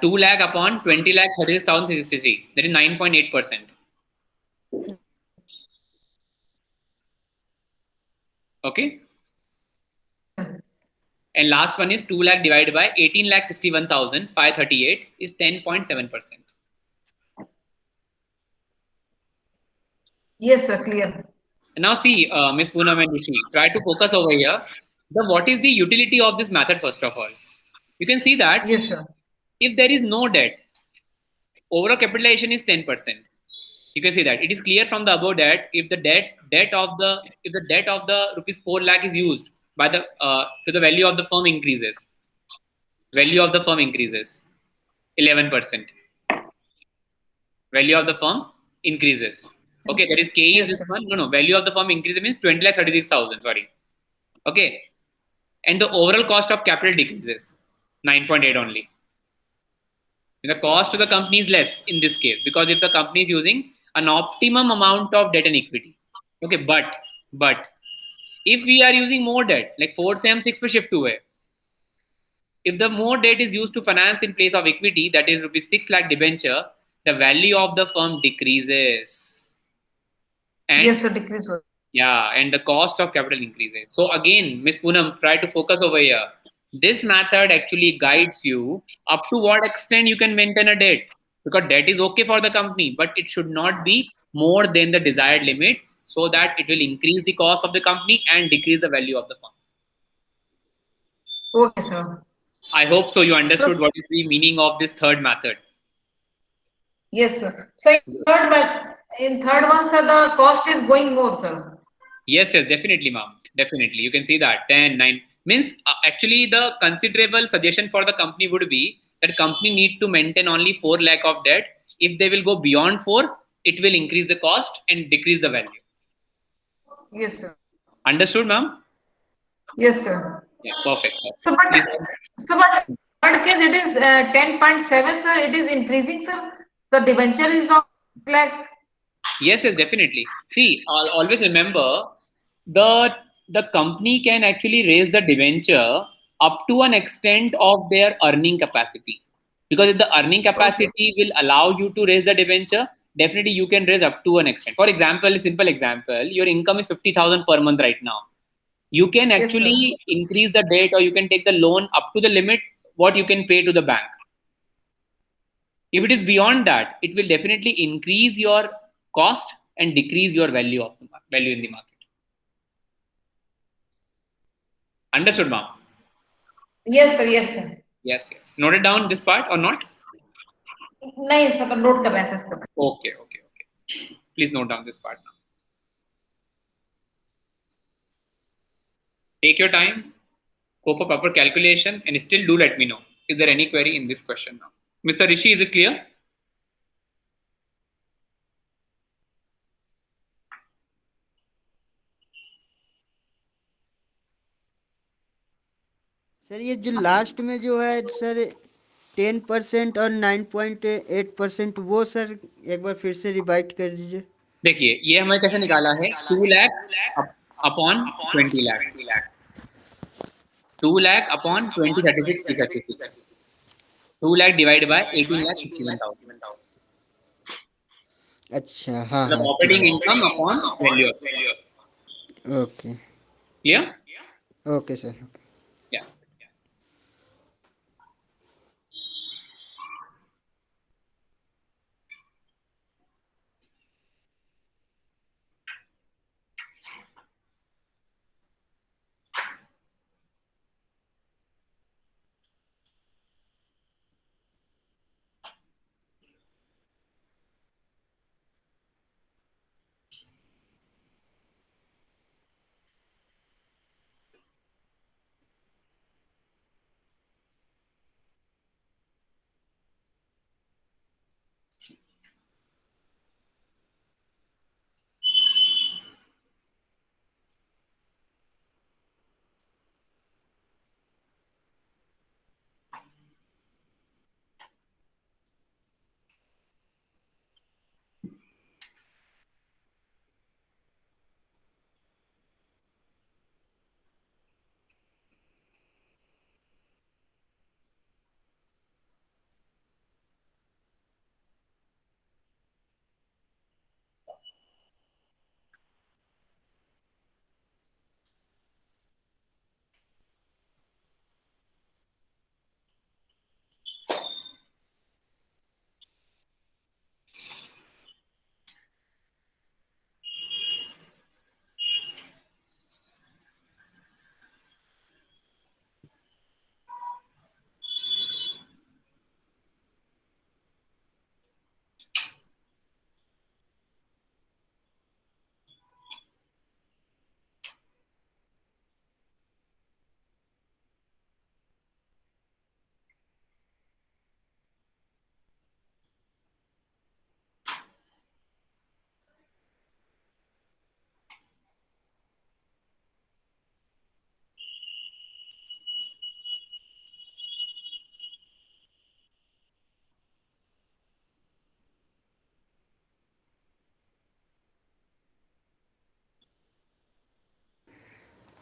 Speaker 1: 2 lakh upon 20 lakh 36,663, that is 9.8%. Okay, and last one is 2 lakh divided by 18 lakh 61,538 is 10.7%.
Speaker 3: Yes, sir, clear.
Speaker 1: Now see, Miss Poonam and Rishi, try to focus over here. What is the utility of this method first of all? You can see that
Speaker 3: Yes, sir.
Speaker 1: if there is no debt, overall capitalization is 10%. You can see that it is clear from the above that if the debt of the rupees 4 lakh is used by the to the value of the firm increases, 11%. Value of the firm increases. Okay, that is K is
Speaker 3: Yes,
Speaker 1: this
Speaker 3: sir.
Speaker 1: one. No, value of the firm increases means 20 lakh 36,000. Sorry. Okay, and the overall cost of capital decreases 9.8 only. The cost to the company is less in this case because if the company is using an optimum amount of debt and equity. Okay, but if we are using more debt, like 4 से हम 6 पे shift हुए, if the more debt is used to finance in place of equity, that is rupees 6 lakh debenture, the value of the firm decreases. And
Speaker 3: Yes, sir, decrease हो.
Speaker 1: yeah, and the cost of capital increases. So again, Miss Poonam, try to focus over here. This method actually guides you up to what extent you can maintain a debt. Because debt is okay for the company, but it should not be more than the desired limit so that it will increase the cost of the company and decrease the value of the firm.
Speaker 3: Okay, sir.
Speaker 1: I hope so you understood
Speaker 3: So,
Speaker 1: what is the meaning of this third method.
Speaker 3: yes, sir. So in third one, sir, the cost is going more, sir.
Speaker 1: Yes, definitely, ma'am. Definitely. You can see that 10, 9 means actually the considerable suggestion for the company would be that company need to maintain only 4 lakh of debt. If they will go beyond 4, it will increase the cost and decrease the value.
Speaker 3: Yes, sir.
Speaker 1: Understood, ma'am?
Speaker 3: Yes, sir.
Speaker 1: Yeah, perfect.
Speaker 3: So, but third case it is 10.7, sir. It is increasing, sir. The debenture is not like.
Speaker 1: Yes, definitely. See, I'll always remember the the company can actually raise the debenture up to an extent of their earning capacity. Because if the earning
Speaker 3: Okay.
Speaker 1: capacity will allow you to raise the debenture, definitely you can raise up to an extent. For example, a simple example, your income is 50,000 per month right now. You can
Speaker 3: Yes, sir.
Speaker 1: actually increase the debt or you can take the loan up to the limit what you can pay to the bank. If it is beyond that, it will definitely increase your cost and decrease your value of the value in the market. Understood, ma'am?
Speaker 3: Yes, sir. Yes, sir.
Speaker 1: Yes. Noted down this part or not?
Speaker 3: नहीं sir note कर रहे हैं sir.
Speaker 1: Okay. Please note down this part now. Take your time, go for proper calculation, and still do let me know. Is there any query in this question now? Mr. Rishi, is it clear?
Speaker 5: Sir ये जो last में जो है sir 10% और 9.8% वो sir एक बार फिर से रिवाइट कर दीजिए।
Speaker 1: देखिए ये हमें कैसे निकाला है 2 lakh upon 20 lakh 2 lakh upon 20, 36, 336. 2 lakh divided by 18 lakh 61,000.
Speaker 5: अच्छा हाँ
Speaker 1: मतलब
Speaker 5: हाँ ठीक
Speaker 1: ऑपरेटिंग
Speaker 5: है।
Speaker 1: Income upon value of
Speaker 5: okay
Speaker 1: clear
Speaker 5: okay sir.
Speaker 1: या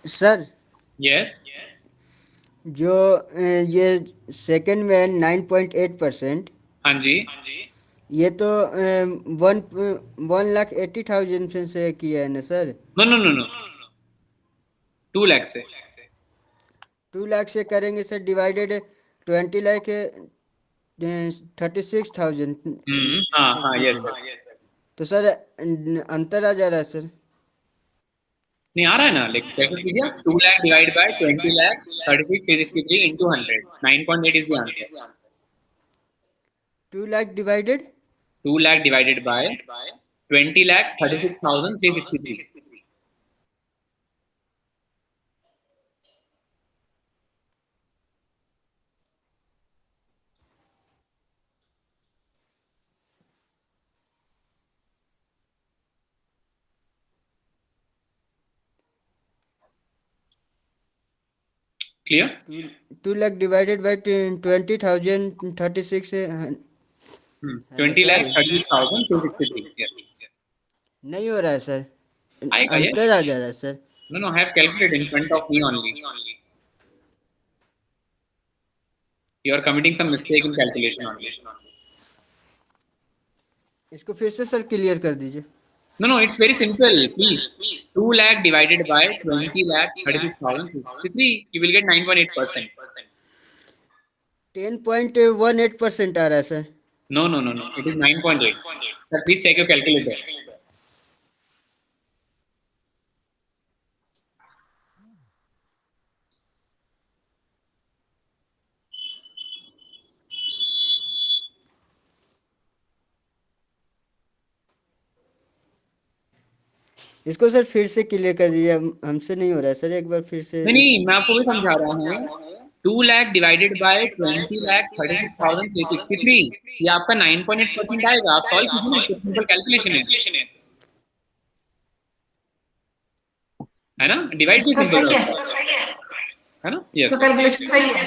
Speaker 5: सर
Speaker 1: Yes.
Speaker 5: जो ये सेकंड में 9.8%,
Speaker 1: हाँ जी.
Speaker 5: ये तो 1,80,000 से किया है ना sir?
Speaker 1: No, no, no, no. 2 lakh से.
Speaker 5: 2 लाख से करेंगे सर, डिवाइडेड 20 लाख 36,000
Speaker 1: हाँ
Speaker 5: से
Speaker 1: हाँ, yes,
Speaker 5: कीजिए,
Speaker 1: yes.
Speaker 5: तो सर अंतर आ जा रहा है सर।
Speaker 1: नहीं आ रहा है ना, लाइक कैसे कीजिए आप 2 lakh divide by 20 lakh 36,363 into 100. 9.8 is the answer.
Speaker 5: 2 lakh divided
Speaker 1: 2 lakh divided by 20 lakh 36,363. Clear?
Speaker 5: 2 lakh divided by 20,000 36 है ना
Speaker 1: 20 lakh
Speaker 5: सर?
Speaker 1: 36,263. Yes.
Speaker 5: नहीं हो रहा है सर,
Speaker 1: आएगा, yes.
Speaker 5: अंतर आ जा रहा है sir.
Speaker 1: No, no, I have calculated in front of me only. You are committing some mistake in calculation only.
Speaker 5: इसको फिर से सर क्लियर कर दीजिए।
Speaker 1: No, no, it's very simple. Please. 2 lakh divided by 20 lakh 36,063. You will get 9.8%.
Speaker 5: 10.18% आ रहा है sir.
Speaker 1: No, no, no, no. It is 9.8. Sir, please check your calculator.
Speaker 5: इसको sir फिर से क्लियर कर दीजिए, हमसे नहीं हो रहा है सर, एक बार फिर से
Speaker 1: नहीं नहीं, मैं आपको भी समझा रहा हूँ. 2 lakh डिवाइडेड बाय 20 lakh 36,363. ये आपका 9.8% आएगा. आप सॉल्व कीजिए ना, इसको सिंपल कैलकुलेशन है ना. डिवाइड भी
Speaker 3: सर
Speaker 1: सिंपल
Speaker 3: सही
Speaker 1: है ना.
Speaker 3: तो
Speaker 1: यस.
Speaker 3: कैलकुलेशन सही है।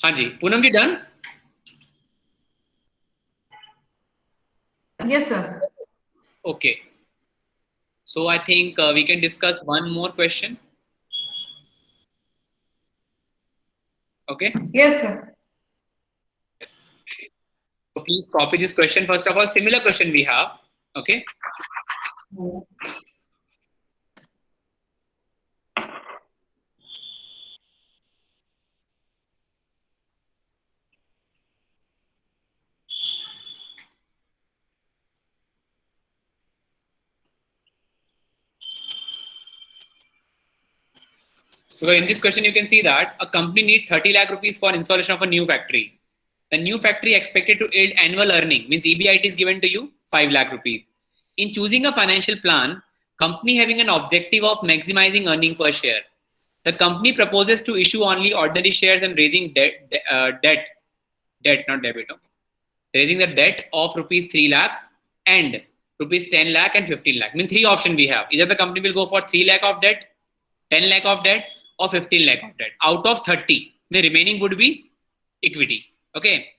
Speaker 1: हाँ जी, Poonam ji done.
Speaker 3: Yes sir.
Speaker 1: Okay. So I think we can discuss one more question. Okay.
Speaker 3: Yes sir.
Speaker 1: Yes. So please copy this question first of all. Similar question we have. Okay. So in this question, you can see that a company needs 30 lakh rupees for installation of a new factory. The new factory expected to yield annual earning, means EBIT is given to you 5 lakh rupees. In choosing a financial plan, company having an objective of maximizing earning per share. The company proposes to issue only ordinary shares and raising debt, not debit. Okay? Raising the debt of rupees 3 lakh and rupees 10 lakh and 15 lakh. I mean, three options we have. Either the company will go for 3 lakh of debt, 10 lakh of debt, or 15 lakh of debt. Out of 30, the remaining would be equity. Okay.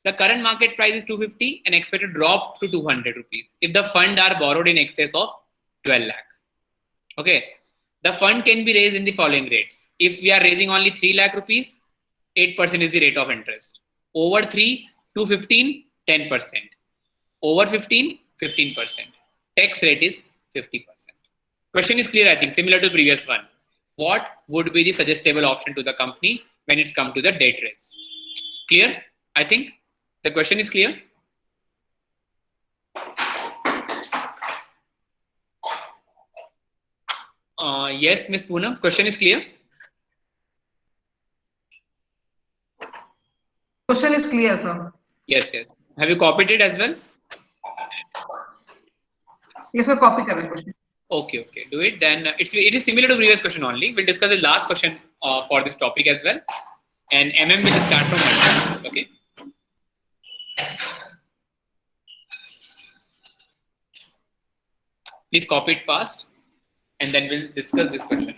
Speaker 1: The current market price is 250 and expected to drop to 200 rupees if the fund are borrowed in excess of 12 lakh. Okay. The fund can be raised in the following rates. If we are raising only 3 lakh rupees, 8% is the rate of interest. Over 3 to 15, 10%. Over 15, 15%. Tax rate is 50%. Question is clear, I think, similar to previous one. What would be the suggestible option to the company when it's come to the debt raise? Clear? I think the question is clear. Yes, Ms. Poonam, question is clear.
Speaker 3: Question is clear sir.
Speaker 1: Yes, yes. Have you copied it as well?
Speaker 3: ये sir copy कर रहे हैं question.
Speaker 1: Okay, okay. Do it. Then it is similar to previous question only. We'll discuss the last question for this topic as well. And MM will start from Monday. Okay. Please copy it fast, and then we'll discuss this question.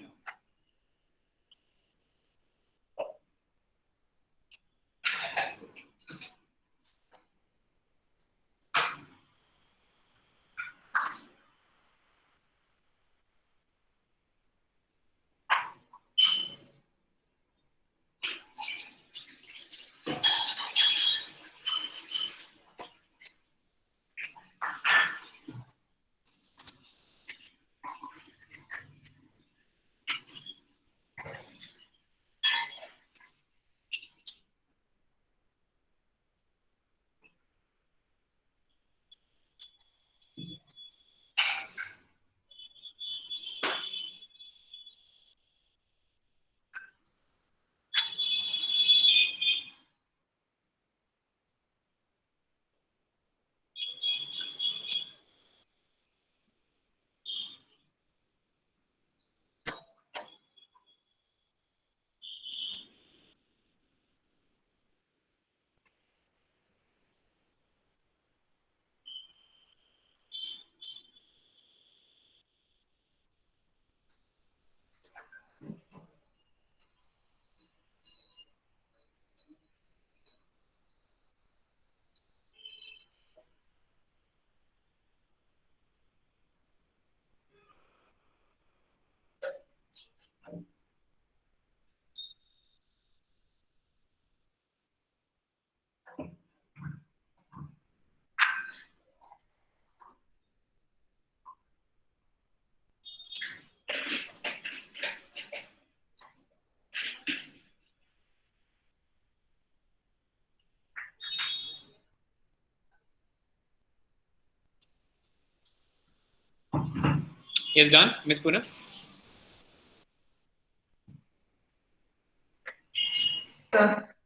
Speaker 1: Yes, done, Miss Poonam.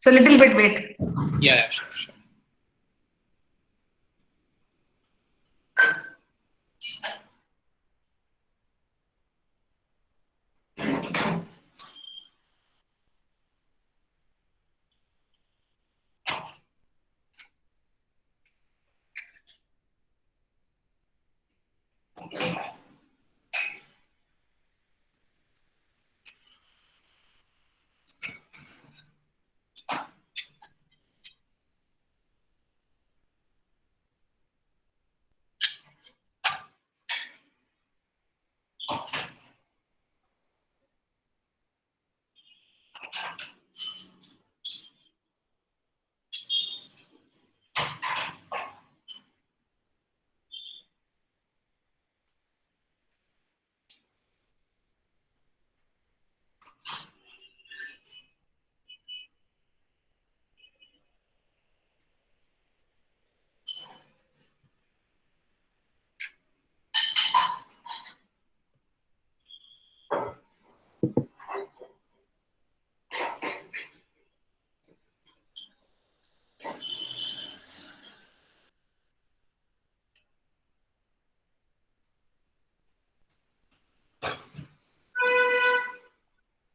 Speaker 3: So little bit wait.
Speaker 1: Yeah, sure.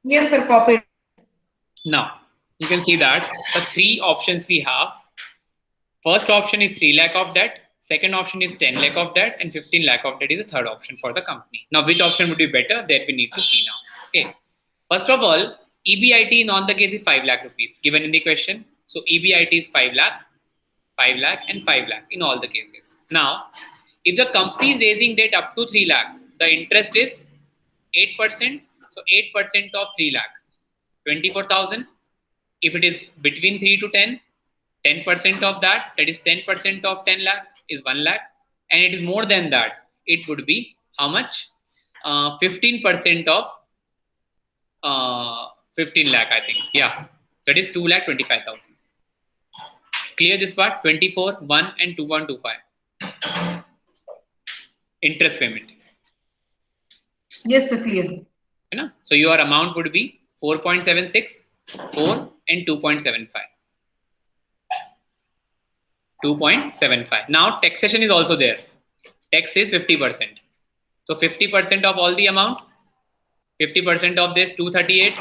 Speaker 3: Yes, sir. Copy.
Speaker 1: Now, you can see that the three options we have. First option is 3 lakh of debt. Second option is 10 lakh of debt, and 15 lakh of debt is the third option for the company. Now, which option would be better? That we need to see now. Okay. First of all, EBIT in all the case is 5 lakh rupees given in the question. So EBIT is 5 lakh, 5 lakh, and 5 lakh in all the cases. Now, if the company is raising debt up to 3 lakh, the interest is 8%. So 8% of 3 lakh, 24,000. If it is between 3 to 10, 10% of that, that is 10% of 10 lakh is 1 lakh. And it is more than that, it would be how much? 15% of 15 lakh, I think. Yeah, that is 2,25,000. Clear this part? 24, 1 and 2.25. Interest payment.
Speaker 3: Yes, sir. Clear.
Speaker 1: So your amount would be 4.76, 4 and 2.75. 2.75. Now taxation is also there. Tax is 50%. So 50% of all the amount, 50% of this 238,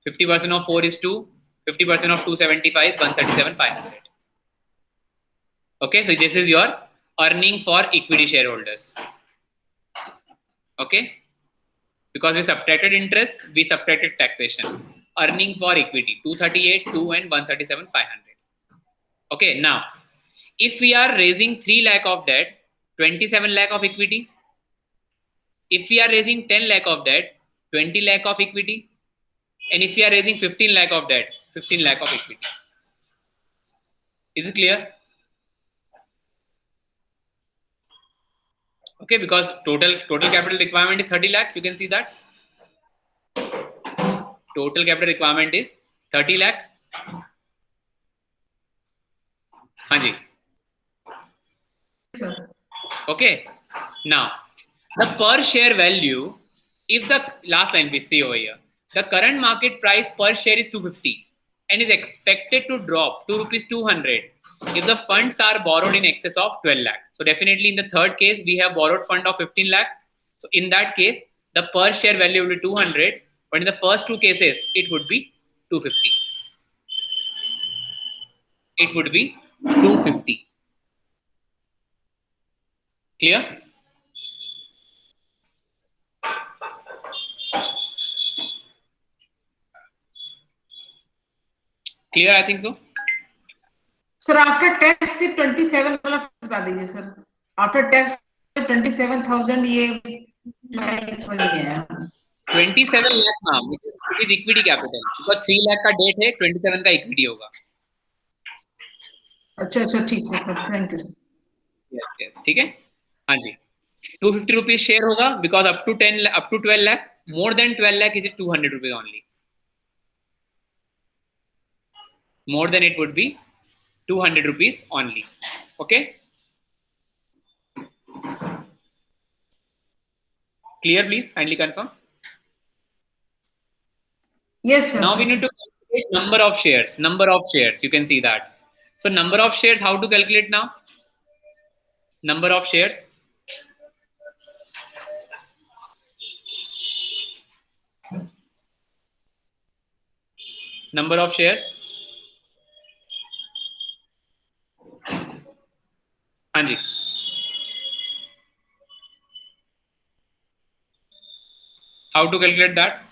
Speaker 1: 50% of 4 is 2, 50% of 275 is 137,500. Okay, so this is your earning for equity shareholders. Okay, because we subtracted interest, we subtracted taxation. Earning for equity 238, 2 and 137,500. Okay, now if we are raising 3 lakh of debt, 27 lakh of equity. If we are raising 10 lakh of debt, 20 lakh of equity. And if we are raising 15 lakh of debt, 15 lakh of equity. Is it clear? Okay, because total capital requirement is 30 lakh. You can see that. Total capital requirement is 30 lakh. Hanji.
Speaker 3: Sir.
Speaker 1: Okay. Now, the per share value, if the last line we see over here, the current market price per share is 250 and is expected to drop to rupees 200 if the funds are borrowed in excess of 12 lakh. So definitely in the third case, we have borrowed fund of 15 lakh. So in that case, the per share value will be 200, but in the first two cases, it would be 250. It would be 250. Clear? Clear, I think so.
Speaker 3: Sir, after tax सिर्फ 27 वाला बता दीजिए sir. After tax 27,000 ये मैं समझ नहीं आया.
Speaker 1: 27 lakh नाम it is equity capital. because 3 lakh का डेट है, 27 का इक्विटी होगा.
Speaker 3: अच्छा ठीक है सर. Thank you.
Speaker 1: Yes, ठीक है. हाँ जी. 250 rupees शेयर होगा because up to 12 lakh, more than 12 lakh is it 200 rupees only. More than it would be 200 rupees only. Okay. Clear, please? Kindly confirm.
Speaker 3: Yes, sir.
Speaker 1: Now we need to calculate number of shares. Number of shares. You can see that. So number of shares, how to calculate now? Number of shares. Number of shares. Anji. How to calculate that?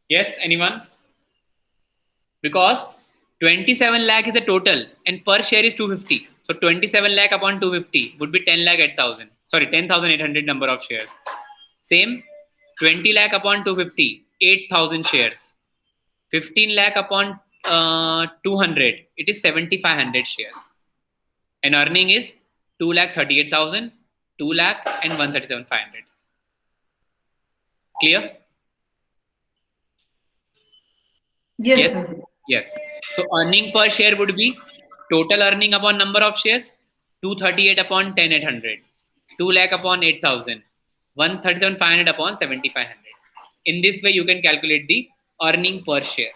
Speaker 1: Yes, anyone? Because 27 lakh is the total and per share is 250. So 27 lakh upon 250 would be 10 lakh 8,000. Sorry, 10,800 number of shares. Same 20 lakh upon 250, 8,000 shares. 15 lakh upon 200, it is 7,500 shares. And earning is 2 lakh 38,000, 2 lakh and 137,500. Clear?
Speaker 3: Yes,
Speaker 1: Yes.
Speaker 3: sir.
Speaker 1: Yes. So earning per share would be total earning upon number of shares 238 upon 10,800, 2 lakh upon 8,000, 137,500 upon 7,500. In this way, you can calculate the earning per share.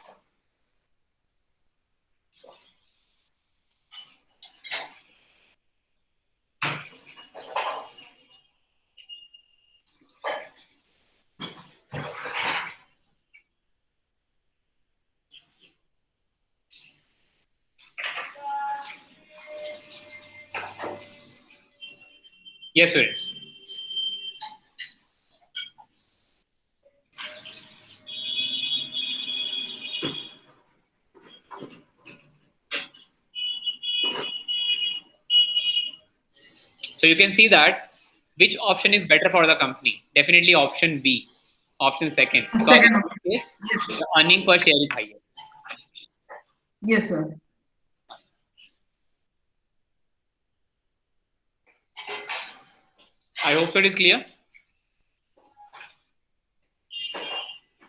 Speaker 1: Yes, students. So you can see that which option is better for the company. Definitely option B, option second. Because
Speaker 3: Second
Speaker 1: in
Speaker 3: option.
Speaker 1: this case,
Speaker 3: Yes, sir.
Speaker 1: the earning per share is highest.
Speaker 3: Yes, sir.
Speaker 1: I hope so it is clear.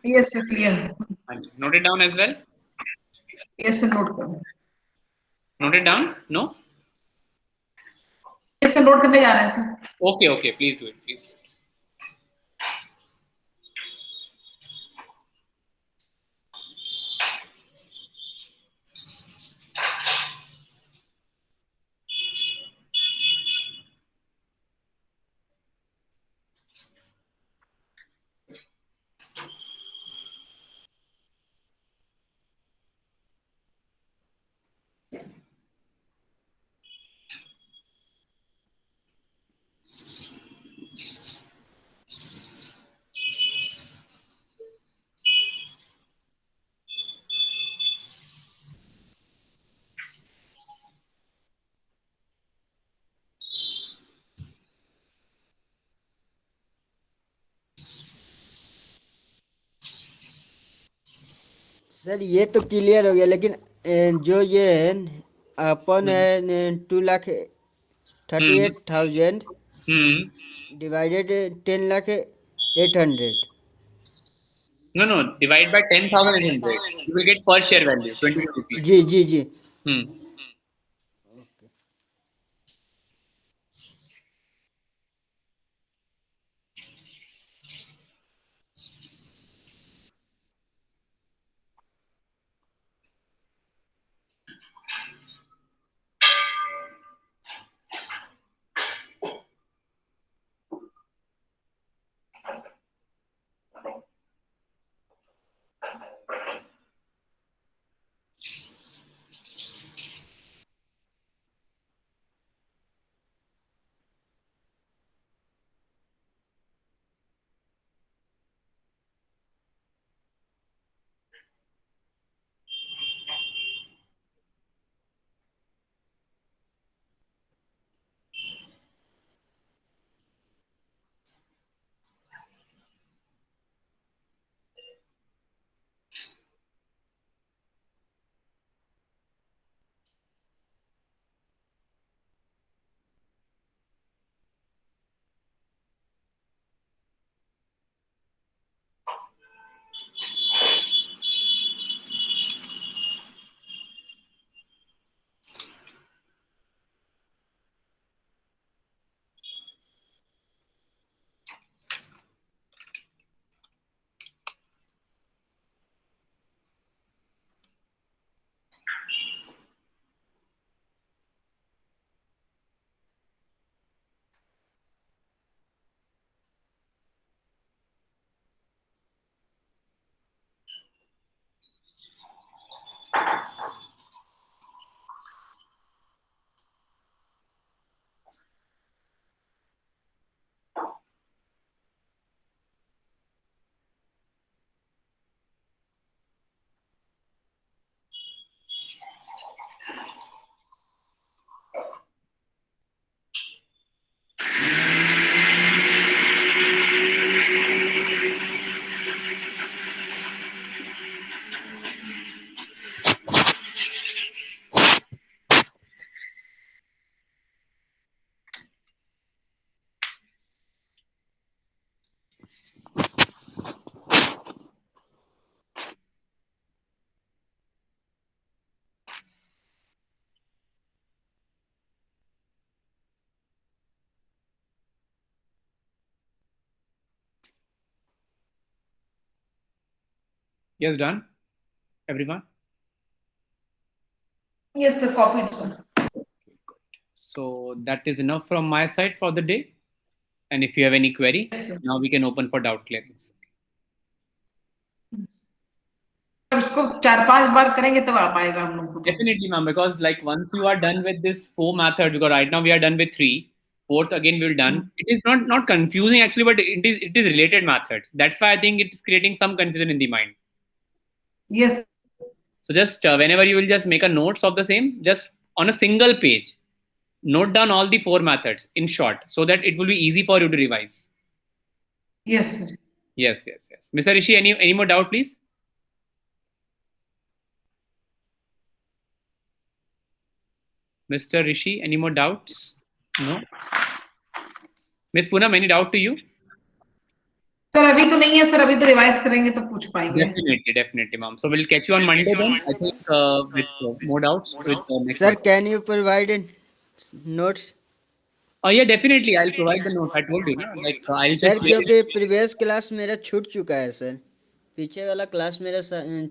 Speaker 3: Yes, sir. Clear.
Speaker 1: And note it down as well.
Speaker 3: Yes, sir. Note करो.
Speaker 1: Note it down. No.
Speaker 3: Yes, sir. Note करने जा रहे हैं sir.
Speaker 1: Okay. Okay. Please do it. Please do it.
Speaker 5: Sir ये तो clear हो गया, लेकिन जो ये अपन है 2,38,000 divided 10,08,000.
Speaker 1: No, no. Divide by 10,800. You will get per share value 22 rupees.
Speaker 5: जी जी जी.
Speaker 1: Yes, done. Everyone.
Speaker 3: Yes, sir. Copied, sir.
Speaker 1: So that is enough from my side for the day. And if you have any query, now we can open for doubt clearance.
Speaker 3: उसको 4-5 बार करेंगे तब आ पाएगा हम लोग को।
Speaker 1: Definitely, ma'am, because like once you are done with this 4 methods, because right now we are done with 3, fourth again we'll done. It is not confusing actually, but it is related methods. That's why I think it's creating some confusion in the mind.
Speaker 3: Yes.
Speaker 1: So just whenever you will just make a notes of the same, just on a single page, note down all the 4 methods in short, so that it will be easy for you to revise.
Speaker 3: Yes, sir.
Speaker 1: Yes. Mr. Rishi, any more doubt, please? Mr. Rishi, any more doubts? No. Miss Poonam, any doubt to you?
Speaker 3: Sir अभी तो नहीं है sir, अभी तो revise करेंगे तो पूछ पाएंगे।
Speaker 1: Definitely, ma'am. So we'll catch you on Monday then. I think with more doubts. With next
Speaker 5: Sir,
Speaker 1: month.
Speaker 5: can you provide notes?
Speaker 1: Yeah, definitely. I'll provide the notes. I told you, na? Like I'll
Speaker 5: sir
Speaker 1: just.
Speaker 5: क्योंकि previous class मेरा छूट चुका है sir, पीछे वाला class मेरा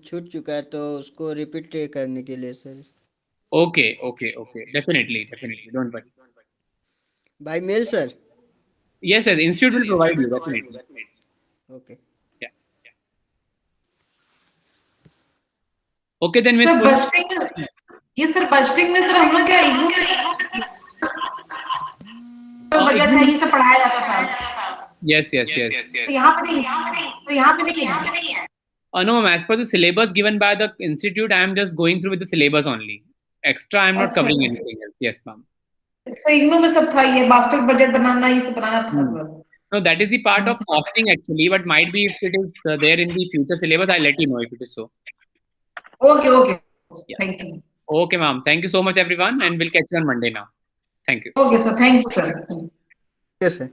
Speaker 5: छूट चुका है, तो उसको रिपीट करने के लिए sir.
Speaker 1: Okay. Definitely. Don't worry.
Speaker 5: By mail sir?
Speaker 1: Yes, institute will provide you definitely.
Speaker 5: Okay.
Speaker 1: Yeah. Okay then, Miss
Speaker 3: sir
Speaker 1: Poonam.
Speaker 3: Budgeting, ये सर बजटिंग में सर हम लोग क्या इग्नू बजट है, ये सब पढ़ाया जाता था।
Speaker 1: Yes.
Speaker 3: तो यहाँ पे नहीं है।
Speaker 1: No, ma'am. As per the syllabus given by the institute, I am just going through with the syllabus only. Extra, I am not covering anything else. Yes, ma'am.
Speaker 3: Sir IGNOU में सब था, ये मास्टर बजट बनाना, ये सब बनाना था sir.
Speaker 1: No, that is the part of costing actually, but might be if it is there in the future syllabus, I'll let you know if it is so.
Speaker 3: Okay.
Speaker 1: Yeah.
Speaker 3: Thank you.
Speaker 1: Okay, ma'am. Thank you so much, everyone, and we'll catch you on Monday now. Thank you.
Speaker 3: Okay, sir. Thank you, sir.
Speaker 5: Yes, sir.